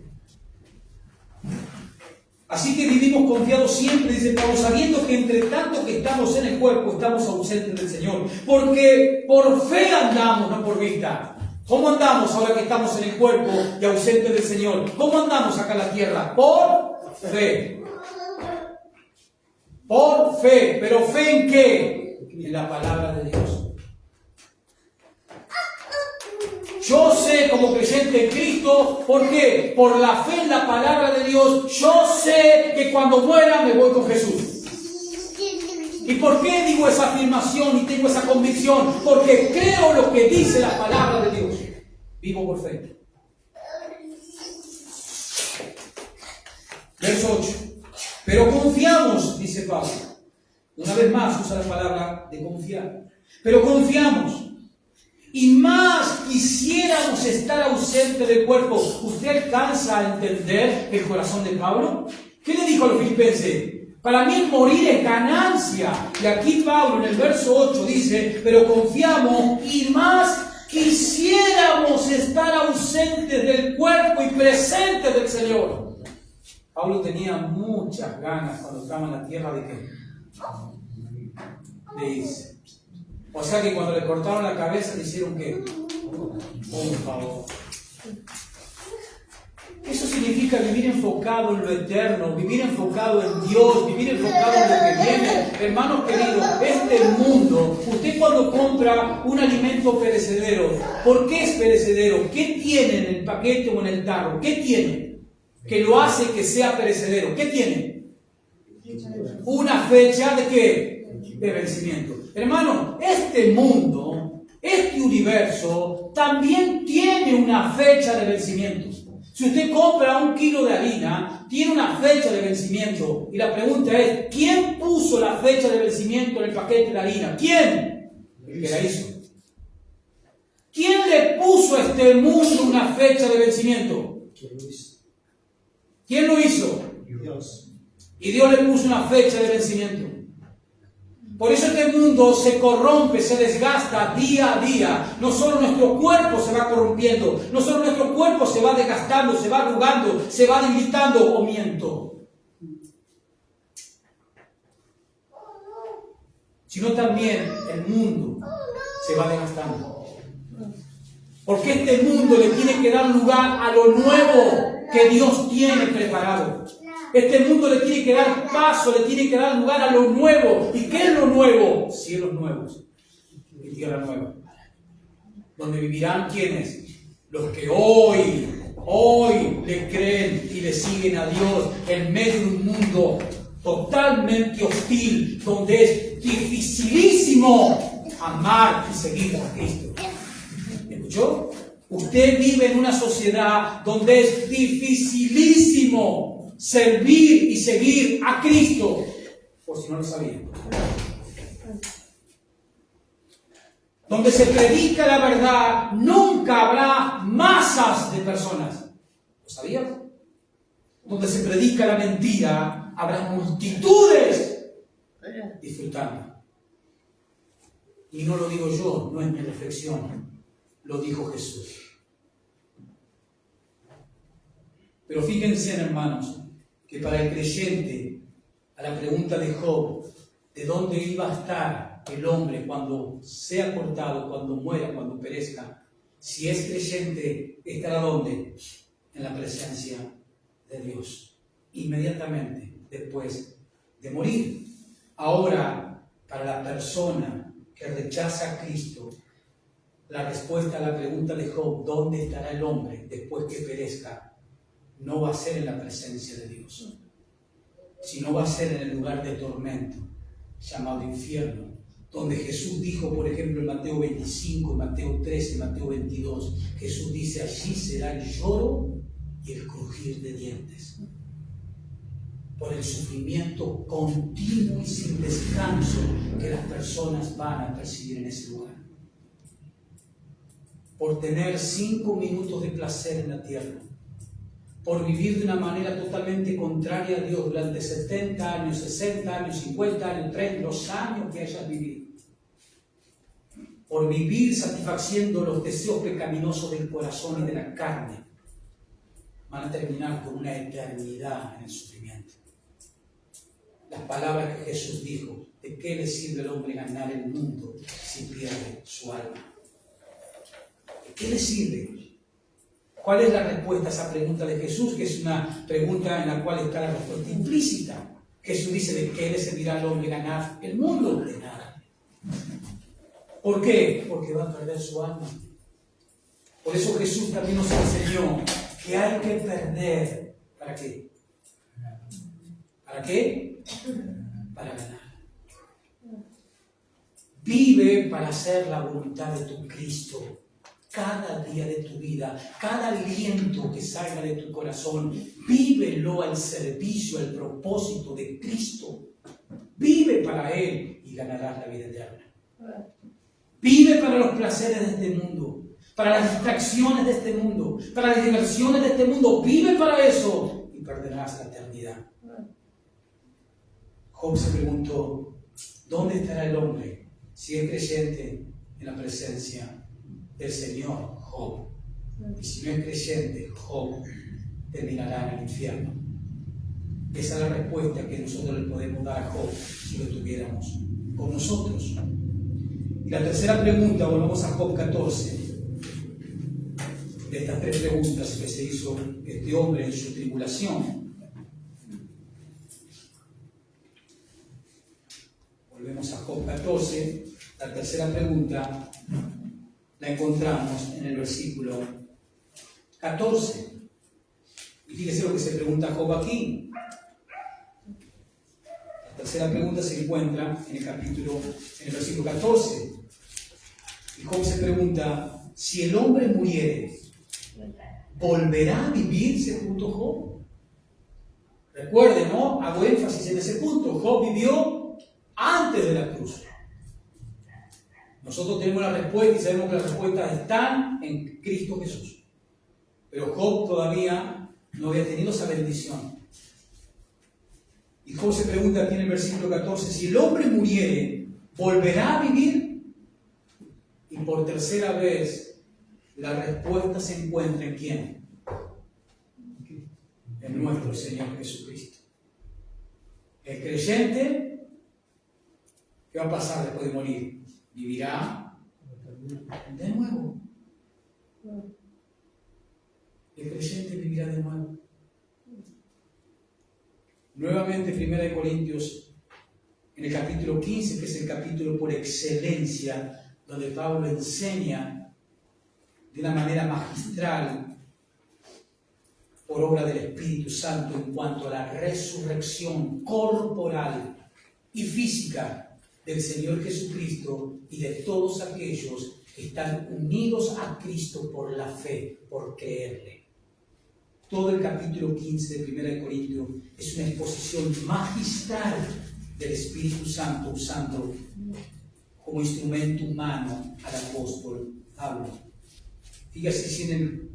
Speaker 1: Así que vivimos confiados siempre, dice Pablo, sabiendo que entre tanto que estamos en el cuerpo, estamos ausentes del Señor. Porque por fe andamos, no por vista. ¿Cómo andamos ahora que estamos en el cuerpo y ausentes del Señor? ¿Cómo andamos acá en la tierra? Por fe. Por fe. ¿Pero fe en qué? En la palabra de Dios. Yo sé como creyente en Cristo, ¿por qué? Por la fe en la palabra de Dios, yo sé que cuando muera me voy con Jesús. ¿Y por qué digo esa afirmación y tengo esa convicción? Porque creo lo que dice la palabra de Dios. Vivo por fe. Verso 8. Pero confiamos, dice Pablo. Una vez más usa la palabra de confiar. Pero confiamos. y más quisiéramos estar ausentes del cuerpo. ¿Usted alcanza a entender el corazón de Pablo? ¿Qué le dijo a los filipenses? Para mí el morir es ganancia. Y aquí Pablo en el verso 8 dice, pero confiamos y más quisiéramos estar ausentes del cuerpo y presentes del Señor. Pablo tenía muchas ganas cuando estaba en la tierra de qué? De irse. O sea que cuando le cortaron la cabeza le hicieron ¿qué? Por favor. Eso significa vivir enfocado en lo eterno, vivir enfocado en Dios, vivir enfocado en lo que viene. Hermanos queridos, este mundo, usted cuando compra un alimento perecedero, ¿por qué es perecedero? ¿Qué tiene en el paquete o en el tarro? ¿Qué tiene que lo hace que sea perecedero? ¿Qué tiene? Una fecha de ¿qué? De vencimiento. Hermano, este mundo, este universo, también tiene una fecha de vencimiento. Si usted compra 1 kilo de harina, tiene una fecha de vencimiento. Y la pregunta es, ¿quién puso la fecha de vencimiento en el paquete de harina? ¿Quién? El que la hizo. ¿Quién le puso a este mundo una fecha de vencimiento? ¿Quién lo hizo?
Speaker 2: Dios.
Speaker 1: Y Dios le puso una fecha de vencimiento. Por eso este mundo se corrompe, se desgasta día a día. No solo nuestro cuerpo se va corrompiendo, no solo nuestro cuerpo se va desgastando, se va arrugando, se va debilitando, o miento, sino también el mundo se va desgastando. Porque este mundo le tiene que dar lugar a lo nuevo que Dios tiene preparado. Este mundo le tiene que dar paso, le tiene que dar lugar a lo nuevo. ¿Y qué es lo nuevo? Cielos nuevos y tierra nueva. Donde vivirán ¿quiénes? Los que hoy le creen y le siguen a Dios en medio de un mundo totalmente hostil, donde es dificilísimo amar y seguir a Cristo. ¿Escuchó? Usted vive en una sociedad donde es dificilísimo servir y seguir a Cristo, por si no lo sabían. Donde se predica la verdad, nunca habrá masas de personas. ¿Lo sabías? Donde se predica la mentira, habrá multitudes disfrutando. Y no lo digo yo, no es mi reflexión, lo dijo Jesús. Pero fíjense, hermanos, que para el creyente, a la pregunta de Job, ¿de dónde iba a estar el hombre cuando sea cortado, cuando muera, cuando perezca? Si es creyente, ¿estará dónde? En la presencia de Dios, inmediatamente después de morir. Ahora, para la persona que rechaza a Cristo, la respuesta a la pregunta de Job, ¿dónde estará el hombre después que perezca? No va a ser en la presencia de Dios, sino va a ser en el lugar de tormento, llamado infierno, donde Jesús dijo, por ejemplo, en Mateo 25, en Mateo 13, en Mateo 22, Jesús dice, allí será el lloro y el crujir de dientes, por el sufrimiento continuo y sin descanso que las personas van a percibir en ese lugar, por tener 5 minutos de placer en la tierra, por vivir de una manera totalmente contraria a Dios durante 70 años, 60 años, 50 años, 30, los años que hayas vivido, por vivir satisfaciendo los deseos pecaminosos del corazón y de la carne, van a terminar con una eternidad en el sufrimiento. Las palabras que Jesús dijo, ¿de qué le sirve al hombre ganar el mundo si pierde su alma? ¿De qué le sirve? ¿Cuál es la respuesta a esa pregunta de Jesús? Que es una pregunta en la cual está la respuesta implícita. Jesús dice, ¿de qué le servirá al hombre ganar el mundo? De nada. ¿Por qué? Porque va a perder su alma. Por eso Jesús también nos enseñó que hay que perder. ¿Para qué? ¿Para qué? Para ganar. Vive para hacer la voluntad de tu Cristo. Cada día de tu vida, cada aliento que salga de tu corazón, vívelo al servicio, al propósito de Cristo. Vive para Él y ganarás la vida eterna. Vive para los placeres de este mundo, para las distracciones de este mundo, para las diversiones de este mundo. Vive para eso y perderás la eternidad. Job se preguntó, ¿dónde estará el hombre si es creyente en la presencia del Señor? Job. Y si no es creyente, Job terminará en el infierno. Esa es la respuesta que nosotros le podemos dar a Job si lo tuviéramos con nosotros. Y la tercera pregunta, volvamos a Job 14. De estas tres preguntas que se hizo este hombre en su tribulación. Volvemos a Job 14. La tercera pregunta la encontramos en el versículo 14. Y fíjese lo que se pregunta Job aquí. La tercera pregunta se encuentra en el versículo 14. Y Job se pregunta, si el hombre muriere, ¿volverá a vivir? Se preguntó Job. Recuerden, ¿no? Hago énfasis en ese punto. Job vivió antes de la cruz. Nosotros tenemos la respuesta y sabemos que las respuestas están en Cristo Jesús. Pero Job todavía no había tenido esa bendición. Y Job se pregunta aquí en el versículo 14, si el hombre muriere, ¿volverá a vivir? Y por tercera vez, la respuesta se encuentra en ¿quién? En nuestro Señor Jesucristo. El creyente, ¿qué va a pasar después de morir? Vivirá de nuevo. El creyente vivirá de nuevo. Nuevamente, 1 Corintios, en el capítulo 15, que es el capítulo por excelencia, donde Pablo enseña de una manera magistral, por obra del Espíritu Santo, en cuanto a la resurrección corporal y física del Señor Jesucristo y de todos aquellos que están unidos a Cristo por la fe, por creerle. Todo el capítulo 15 de 1 Corintios es una exposición magistral del Espíritu Santo usando como instrumento humano al apóstol Pablo. Fíjese si en el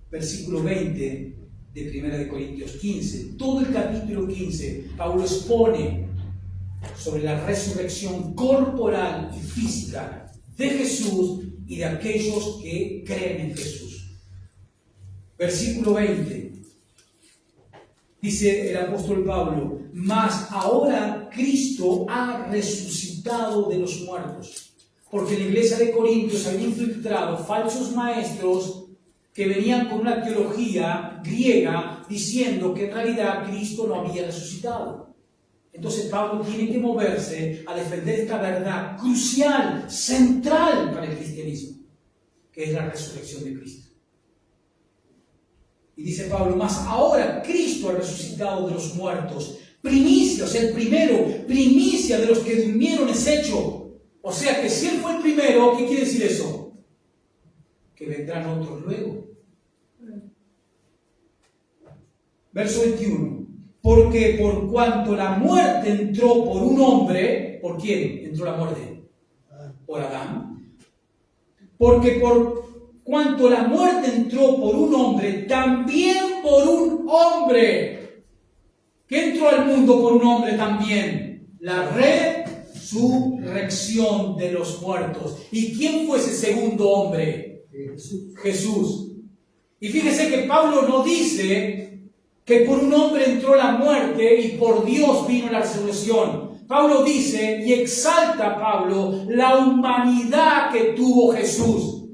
Speaker 1: versículo 20 de 1 Corintios 15, todo el capítulo 15, Pablo expone sobre la resurrección corporal y física de Jesús y de aquellos que creen en Jesús. Versículo 20, dice el apóstol Pablo, mas ahora Cristo ha resucitado de los muertos, porque en la iglesia de Corintios había infiltrado falsos maestros que venían con una teología griega diciendo que en realidad Cristo no había resucitado. Entonces Pablo tiene que moverse a defender esta verdad crucial, central para el cristianismo, que es la resurrección de Cristo. Y dice Pablo, mas ahora Cristo ha resucitado de los muertos, primicia, o sea, el primero, primicia de los que durmieron es hecho. O sea que si Él fue el primero, ¿qué quiere decir eso? Que vendrán otros luego. Verso 21. Porque por cuanto la muerte entró por un hombre, ¿por quién entró la muerte? Por Adán. Porque por cuanto la muerte entró por un hombre, también por un hombre. ¿Qué entró al mundo por un hombre también? La resurrección de los muertos. ¿Y quién fue ese segundo hombre? Jesús. Y fíjese que Pablo no dice que por un hombre entró la muerte y por Dios vino la resurrección. Pablo dice, y exalta Pablo, la humanidad que tuvo Jesús.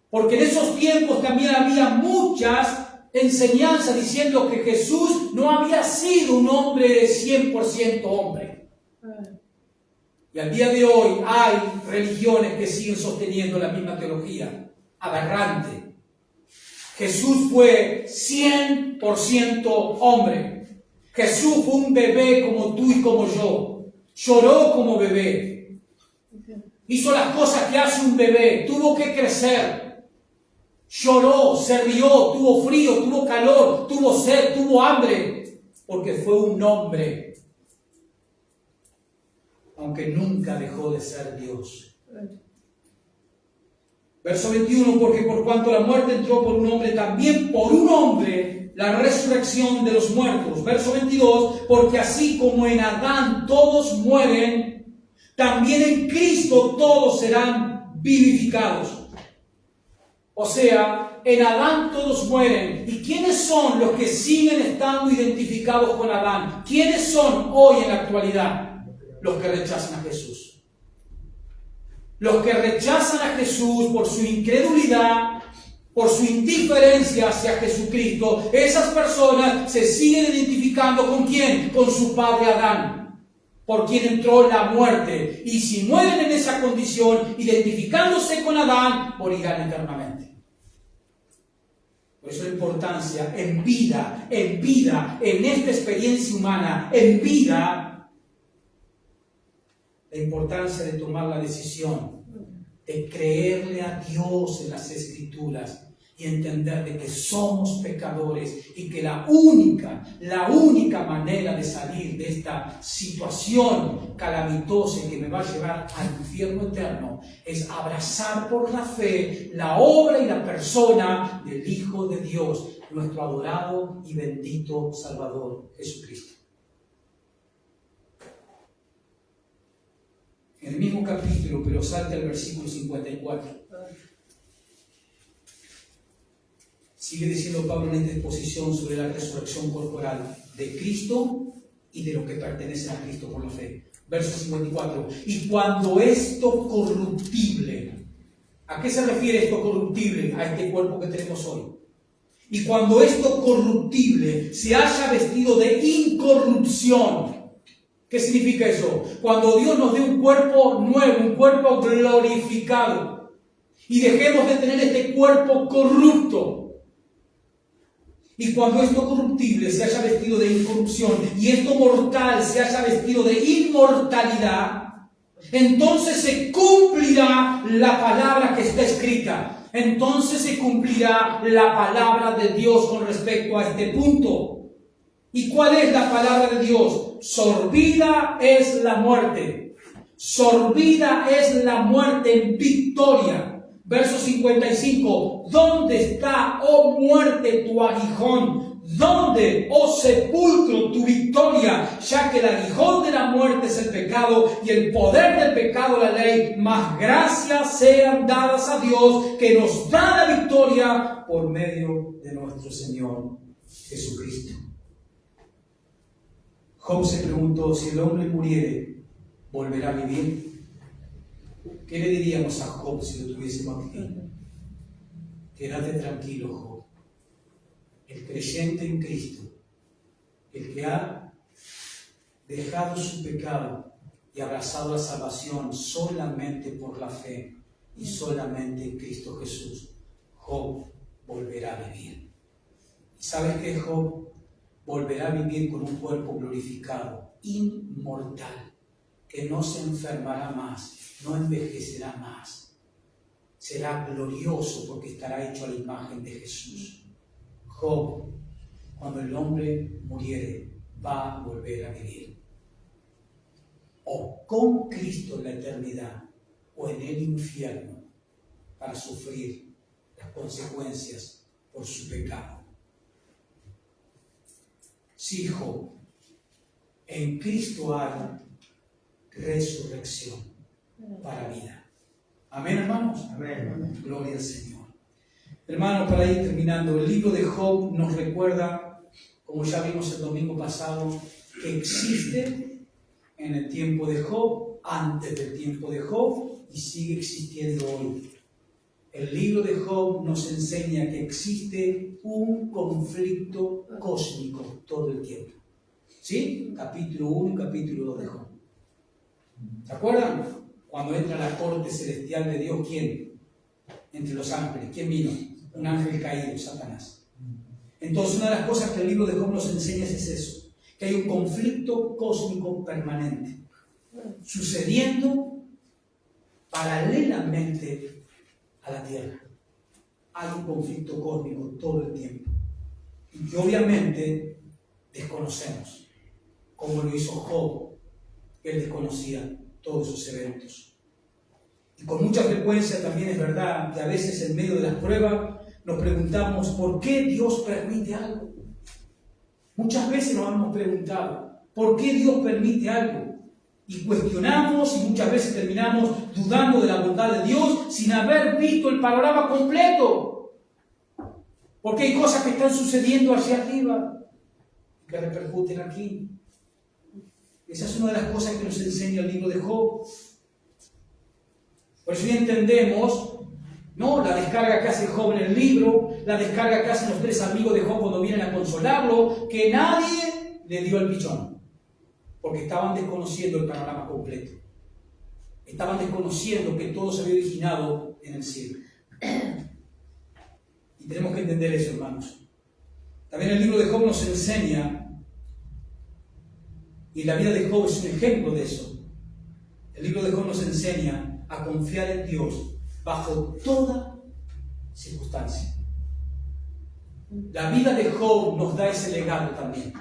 Speaker 1: Porque en esos tiempos también había muchas enseñanzas diciendo que Jesús no había sido un hombre 100% hombre. Y al día de hoy hay religiones que siguen sosteniendo la misma teología aberrante. Jesús fue 100% hombre. Jesús fue un bebé como tú y como yo. Lloró como bebé. Hizo las cosas que hace un bebé. Tuvo que crecer. Lloró, se rió, tuvo frío, tuvo calor, tuvo sed, tuvo hambre. Porque fue un hombre. Aunque nunca dejó de ser Dios. Verso 21, porque por cuanto la muerte entró por un hombre, también por un hombre la resurrección de los muertos. Verso 22, porque así como en Adán todos mueren, también en Cristo todos serán vivificados. O sea, en Adán todos mueren. ¿Y quiénes son los que siguen estando identificados con Adán? ¿Quiénes son hoy en la actualidad? Los que rechazan a Jesús. Los que rechazan a Jesús por su incredulidad, por su indiferencia hacia Jesucristo, esas personas se siguen identificando ¿con quién? Con su padre Adán, por quien entró la muerte. Y si mueren en esa condición, identificándose con Adán, morirán eternamente. Por eso la importancia en vida, en esta experiencia humana, en vida, la importancia de tomar la decisión de creerle a Dios en las Escrituras y entender de que somos pecadores y que la única manera de salir de esta situación calamitosa que me va a llevar al infierno eterno es abrazar por la fe la obra y la persona del Hijo de Dios, nuestro adorado y bendito Salvador Jesucristo. En el mismo capítulo, pero salta el versículo 54. Sigue diciendo Pablo en esta exposición sobre la resurrección corporal de Cristo y de los que pertenecen a Cristo por la fe. Verso 54. Y cuando esto corruptible, ¿a qué se refiere esto corruptible? A este cuerpo que tenemos hoy. Y cuando esto corruptible se haya vestido de incorrupción. ¿Qué significa eso? Cuando Dios nos dé un cuerpo nuevo, un cuerpo glorificado, y dejemos de tener este cuerpo corrupto. Y cuando esto corruptible se haya vestido de incorrupción, y esto mortal se haya vestido de inmortalidad, entonces se cumplirá la palabra que está escrita. Entonces se cumplirá la palabra de Dios con respecto a este punto. ¿Y cuál es la palabra de Dios? Sorbida es la muerte. Sorbida es la muerte en victoria. Verso 55. ¿Dónde está, oh muerte, tu aguijón? ¿Dónde, oh sepulcro, tu victoria? Ya que el aguijón de la muerte es el pecado y el poder del pecado la ley. Mas gracias sean dadas a Dios que nos da la victoria por medio de nuestro Señor Jesucristo. Job se preguntó, si el hombre muriere, ¿volverá a vivir? ¿Qué le diríamos a Job si lo tuviésemos aquí? Quédate tranquilo, Job. El creyente en Cristo, el que ha dejado su pecado y abrazado la salvación solamente por la fe y solamente en Cristo Jesús, Job volverá a vivir. ¿Y sabes qué, Job? Volverá a vivir con un cuerpo glorificado, inmortal, que no se enfermará más, no envejecerá más. Será glorioso porque estará hecho a la imagen de Jesús. Job, cuando el hombre muriere, va a volver a vivir. O con Cristo en la eternidad, o en el infierno, para sufrir las consecuencias por su pecado. Sí, Job, en Cristo hay resurrección para vida. Amén, hermanos. Amén. Gloria al Señor. Hermanos, para ir terminando, el libro de Job nos recuerda, como ya vimos el domingo pasado, que existe en el tiempo de Job, antes del tiempo de Job, y sigue existiendo hoy. El libro de Job nos enseña que existe un conflicto cósmico todo el tiempo. ¿Sí? Capítulo 1 y capítulo 2 de Job. ¿Se acuerdan? Cuando entra a la corte celestial de Dios, ¿quién? Entre los ángeles. ¿Quién vino? Un ángel caído, Satanás. Entonces, una de las cosas que el libro de Job nos enseña es eso, que hay un conflicto cósmico permanente, sucediendo paralelamente a la tierra. Hay un conflicto cósmico todo el tiempo. Y obviamente desconocemos, como lo hizo Job. Él desconocía todos esos eventos. Y con mucha frecuencia también es verdad que a veces en medio de las pruebas nos preguntamos ¿por qué Dios permite algo? Muchas veces nos hemos preguntado ¿por qué Dios permite algo? Y cuestionamos y muchas veces terminamos dudando de la bondad de Dios sin haber visto el panorama completo. Porque hay cosas que están sucediendo hacia arriba y que repercuten aquí. Esa es una de las cosas que nos enseña el libro de Job. Por eso ya entendemos, ¿no?, la descarga que hace Job en el libro, la descarga que hacen los 3 amigos de Job cuando vienen a consolarlo, que nadie le dio el pichón, porque estaban desconociendo el panorama completo. Estaban desconociendo que todo se había originado en el cielo. Y tenemos que entender eso, hermanos. También el libro de Job nos enseña, y la vida de Job es un ejemplo de eso. El libro de Job nos enseña a confiar en Dios bajo toda circunstancia. La vida de Job nos da ese legado también.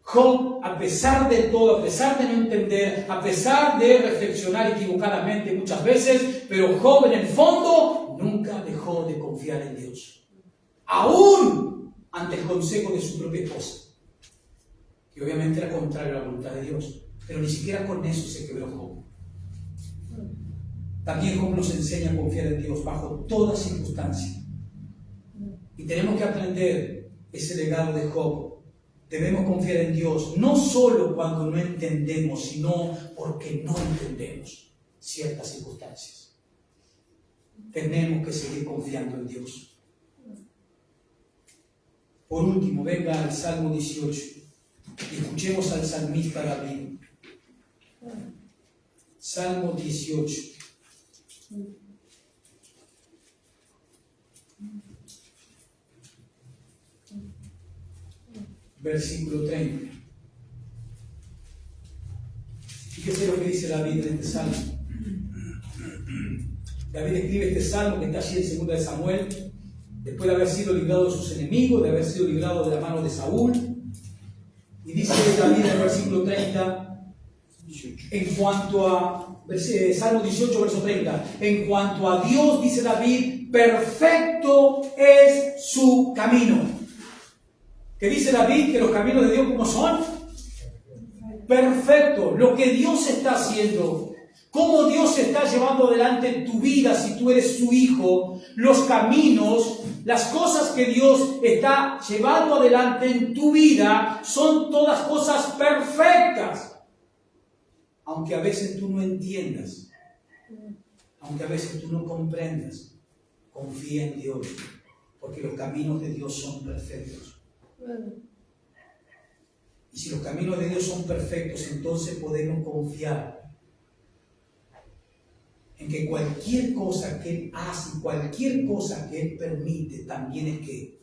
Speaker 1: Job, a pesar de todo, a pesar de no entender, a pesar de reflexionar equivocadamente muchas veces, pero Job en el fondo nunca dejó de confiar en Dios. Aún ante el consejo de su propia esposa, que obviamente era contrario a la voluntad de Dios, pero ni siquiera con eso se quebró Job. También Job nos enseña a confiar en Dios bajo toda circunstancia. Y tenemos que aprender ese legado de Job. Debemos confiar en Dios, no solo cuando no entendemos, sino porque no entendemos ciertas circunstancias. Tenemos que seguir confiando en Dios. Por último, venga al Salmo 18 y escuchemos al salmista David. Salmo 18. Versículo 30. Fíjese lo que dice David en este salmo. David escribe este salmo que está allí en 2 de Samuel, después de haber sido librado de sus enemigos, de haber sido librado de la mano de Saúl. Y dice David en el versículo 30, en cuanto a Salmo 18, verso 30, en cuanto a Dios, dice David, perfecto es su camino. ¿Qué dice David? Que los caminos de Dios, ¿cómo son? Perfecto. Lo que Dios está haciendo, cómo Dios está llevando adelante en tu vida si tú eres su hijo, los caminos, las cosas que Dios está llevando adelante en tu vida son todas cosas perfectas. Aunque a veces tú no entiendas, aunque a veces tú no comprendas, confía en Dios, porque los caminos de Dios son perfectos. Y si los caminos de Dios son perfectos, entonces podemos confiar en que cualquier cosa que Él hace, cualquier cosa que Él permite, también es que,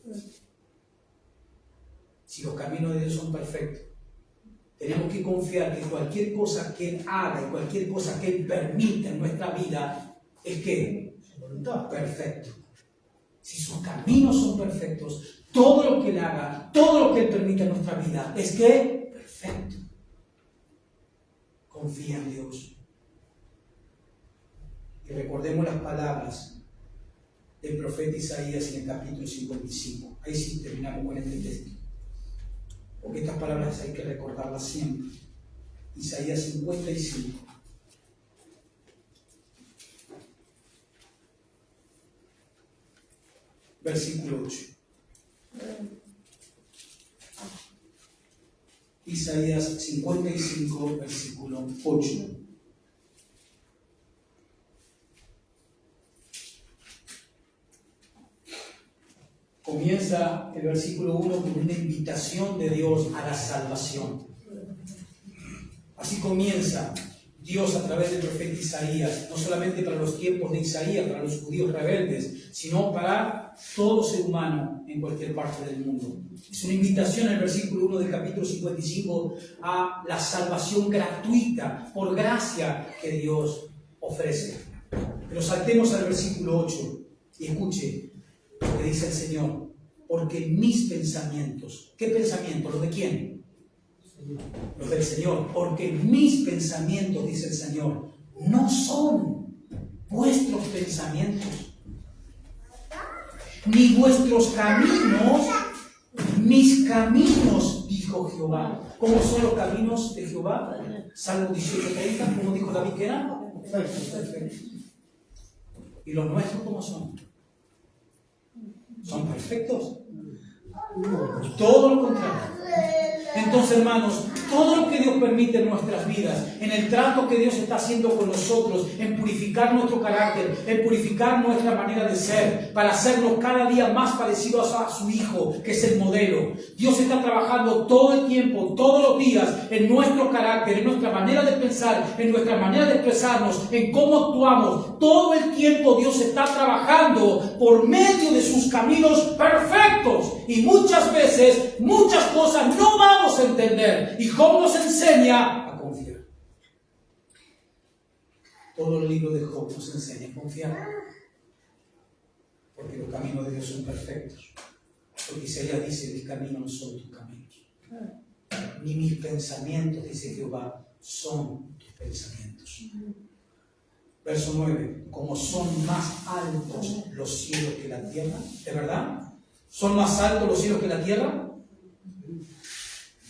Speaker 1: si los caminos de Dios son perfectos, tenemos que confiar que cualquier cosa que Él haga y cualquier cosa que Él permite en nuestra vida es que perfecto. Si sus caminos son perfectos, todo lo que Él haga, todo lo que Él permite en nuestra vida es que perfecto. Confía en Dios. Y recordemos las palabras del profeta Isaías en el capítulo 55. Ahí sí terminamos con este texto. Porque estas palabras hay que recordarlas siempre. Isaías 55. Versículo 8. Isaías 55, versículo 8. Comienza el versículo 1 con una invitación de Dios a la salvación. Así comienza Dios a través del profeta Isaías, no solamente para los tiempos de Isaías, para los judíos rebeldes, sino para todo ser humano en cualquier parte del mundo. Es una invitación en el versículo 1 del capítulo 55 a la salvación gratuita, por gracia que Dios ofrece. Pero saltemos al versículo 8 y escuche lo que dice el Señor. Porque mis pensamientos, ¿qué pensamientos? ¿Los de quién? Los del Señor. Porque mis pensamientos, dice el Señor, no son vuestros pensamientos, ni vuestros caminos, mis caminos, dijo Jehová. ¿Cómo son los caminos de Jehová? Salmo 18:30, ¿cómo dijo David que eran? Perfectos. ¿Y los nuestros cómo son? ¿Son perfectos? Todo lo contrario. Entonces, hermanos, todo lo que Dios permite en nuestras vidas, en el trato que Dios está haciendo con nosotros, en purificar nuestro carácter, en purificar nuestra manera de ser, para hacernos cada día más parecidos a su Hijo, que es el modelo. Dios está trabajando todo el tiempo, todos los días, en nuestro carácter, en nuestra manera de pensar, en nuestra manera de expresarnos, en cómo actuamos. Todo el tiempo Dios está trabajando por medio de sus caminos perfectos. Y muchas veces, muchas cosas no vamos a entender. Y Job nos enseña a confiar. Todo el libro de Job nos enseña a confiar. Porque los caminos de Dios son perfectos. Porque Isaías dice, mis caminos no son tus caminos. Ni mis pensamientos, dice Jehová, son tus pensamientos. Verso 9. Como son más altos los cielos que la tierra. ¿De verdad? ¿Son más altos los cielos que la tierra?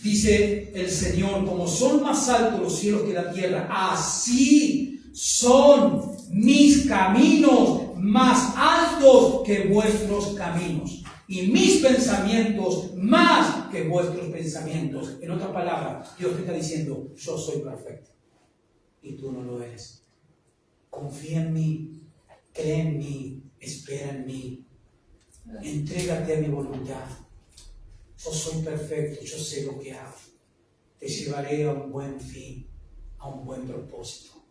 Speaker 1: Dice el Señor, como son más altos los cielos que la tierra, así son mis caminos más altos que vuestros caminos, y mis pensamientos más que vuestros pensamientos. En otras palabras, Dios te está diciendo, yo soy perfecto, y tú no lo eres. Confía en mí, cree en mí, espera en mí, entrégate a mi voluntad. Yo soy perfecto, yo sé lo que hago. Te llevaré a un buen fin, a un buen propósito.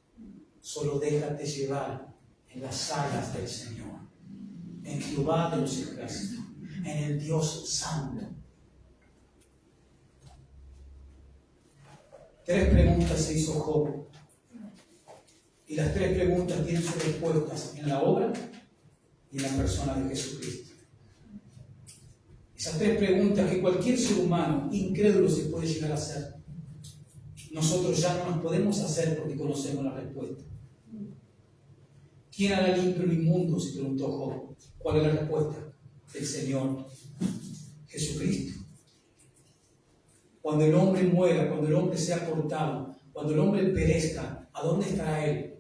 Speaker 1: Solo déjate llevar en las alas del Señor, en Jehová de los ejércitos, en el Dios Santo. 3 preguntas se hizo Job. Y las 3 preguntas tienen sus respuestas en la obra y en la persona de Jesucristo. Esas 3 preguntas que cualquier ser humano incrédulo se puede llegar a hacer, nosotros ya no nos podemos hacer porque conocemos la respuesta. ¿Quién hará limpio lo inmundo?, se preguntó Job. ¿Cuál es la respuesta? El Señor Jesucristo. Cuando el hombre muera, cuando el hombre sea cortado, cuando el hombre perezca, ¿a dónde estará él?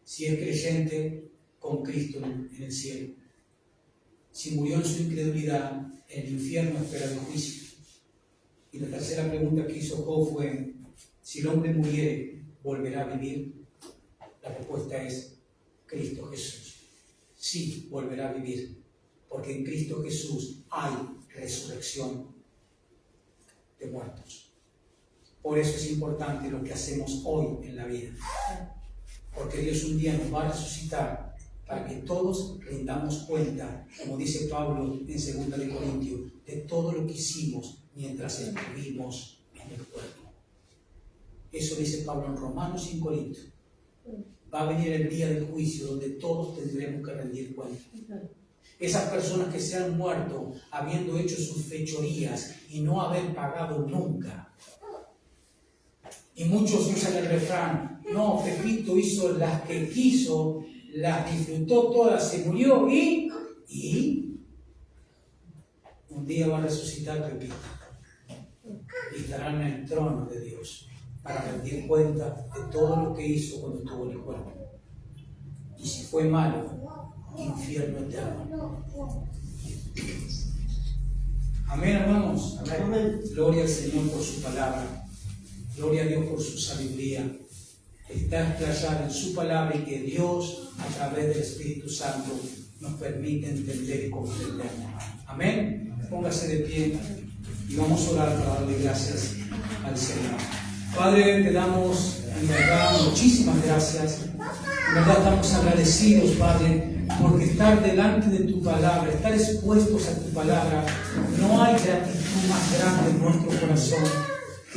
Speaker 1: Si es creyente, con Cristo en el cielo. Si murió en su incredulidad, en el infierno espera el juicio. Y la tercera pregunta que hizo Job fue, si el hombre muriere, ¿volverá a vivir? La respuesta es, Cristo Jesús. Sí, volverá a vivir, porque en Cristo Jesús hay resurrección de muertos. Por eso es importante lo que hacemos hoy en la vida. Porque Dios un día nos va a resucitar para que todos rindamos cuenta, como dice Pablo en 2 Corintios, de todo lo que hicimos mientras estuvimos en el cuerpo. Eso dice Pablo en Romanos y en Corintios. Va a venir el día del juicio donde todos tendremos que rendir cuenta. Esas personas que se han muerto habiendo hecho sus fechorías y no haber pagado nunca. Y muchos usan el refrán, no, Pepito hizo las que quiso, las disfrutó todas, se murió y un día va a resucitar Pepito y estará en el trono de Dios para rendir cuenta de todo lo que hizo cuando estuvo en el cuerpo. Y si fue malo, infierno eterno. Amén, hermanos. Amén. Gloria al Señor por su palabra. Gloria a Dios por su sabiduría. Está explayada en su palabra y que Dios, a través del Espíritu Santo, nos permite entender y comprender. Amén. Póngase de pie y vamos a orar para darle gracias al Señor. Padre, te damos en verdad muchísimas gracias. En verdad estamos agradecidos, Padre, porque estar delante de tu palabra, estar expuestos a tu palabra, no hay gratitud más grande en nuestro corazón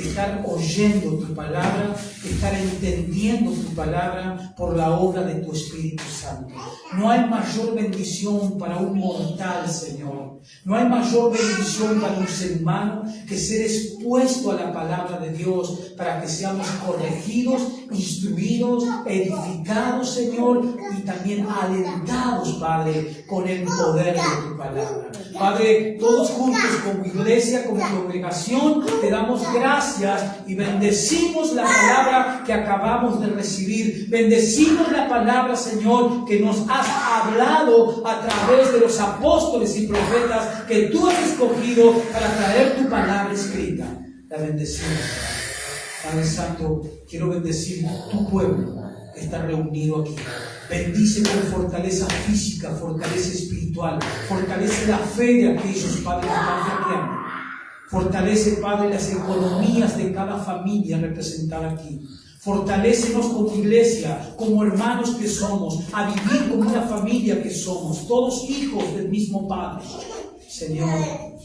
Speaker 2: que estar oyendo tu palabra, que estar entendiendo tu palabra por la obra de tu Espíritu Santo. No hay mayor bendición para un mortal, Señor. No hay mayor bendición para un ser humano que ser expuesto a la palabra de Dios para que seamos corregidos, instruidos, edificados, Señor, y también alentados, Padre, con el poder de tu palabra. Padre, todos juntos como iglesia, como congregación, te damos gracias y bendecimos la palabra que acabamos de recibir. Bendecimos la palabra, Señor, que nos has hablado a través de los apóstoles y profetas que tú has escogido para traer tu palabra escrita. La bendecimos, Padre Santo. Quiero bendecir tu pueblo que está reunido aquí. Bendice con fortaleza física, fortaleza espiritual, fortalece la fe de aquellos, Padre, que están flaqueando. Fortalece, Padre, las economías de cada familia representada aquí. Fortalécenos como iglesia, como hermanos que somos, a vivir como una familia que somos, todos hijos del mismo Padre. Señor,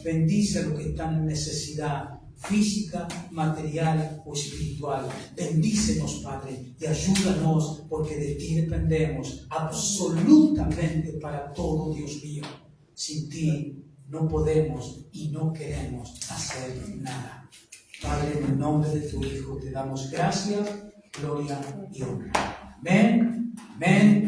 Speaker 2: bendice a los que están en necesidad física, material o espiritual. Bendícenos, Padre, y ayúdanos, porque de ti dependemos absolutamente para todo, Dios mío. Sin ti no podemos y no queremos hacer nada. Padre, en el nombre de tu Hijo te damos gracias, gloria y honra. Amén, amén.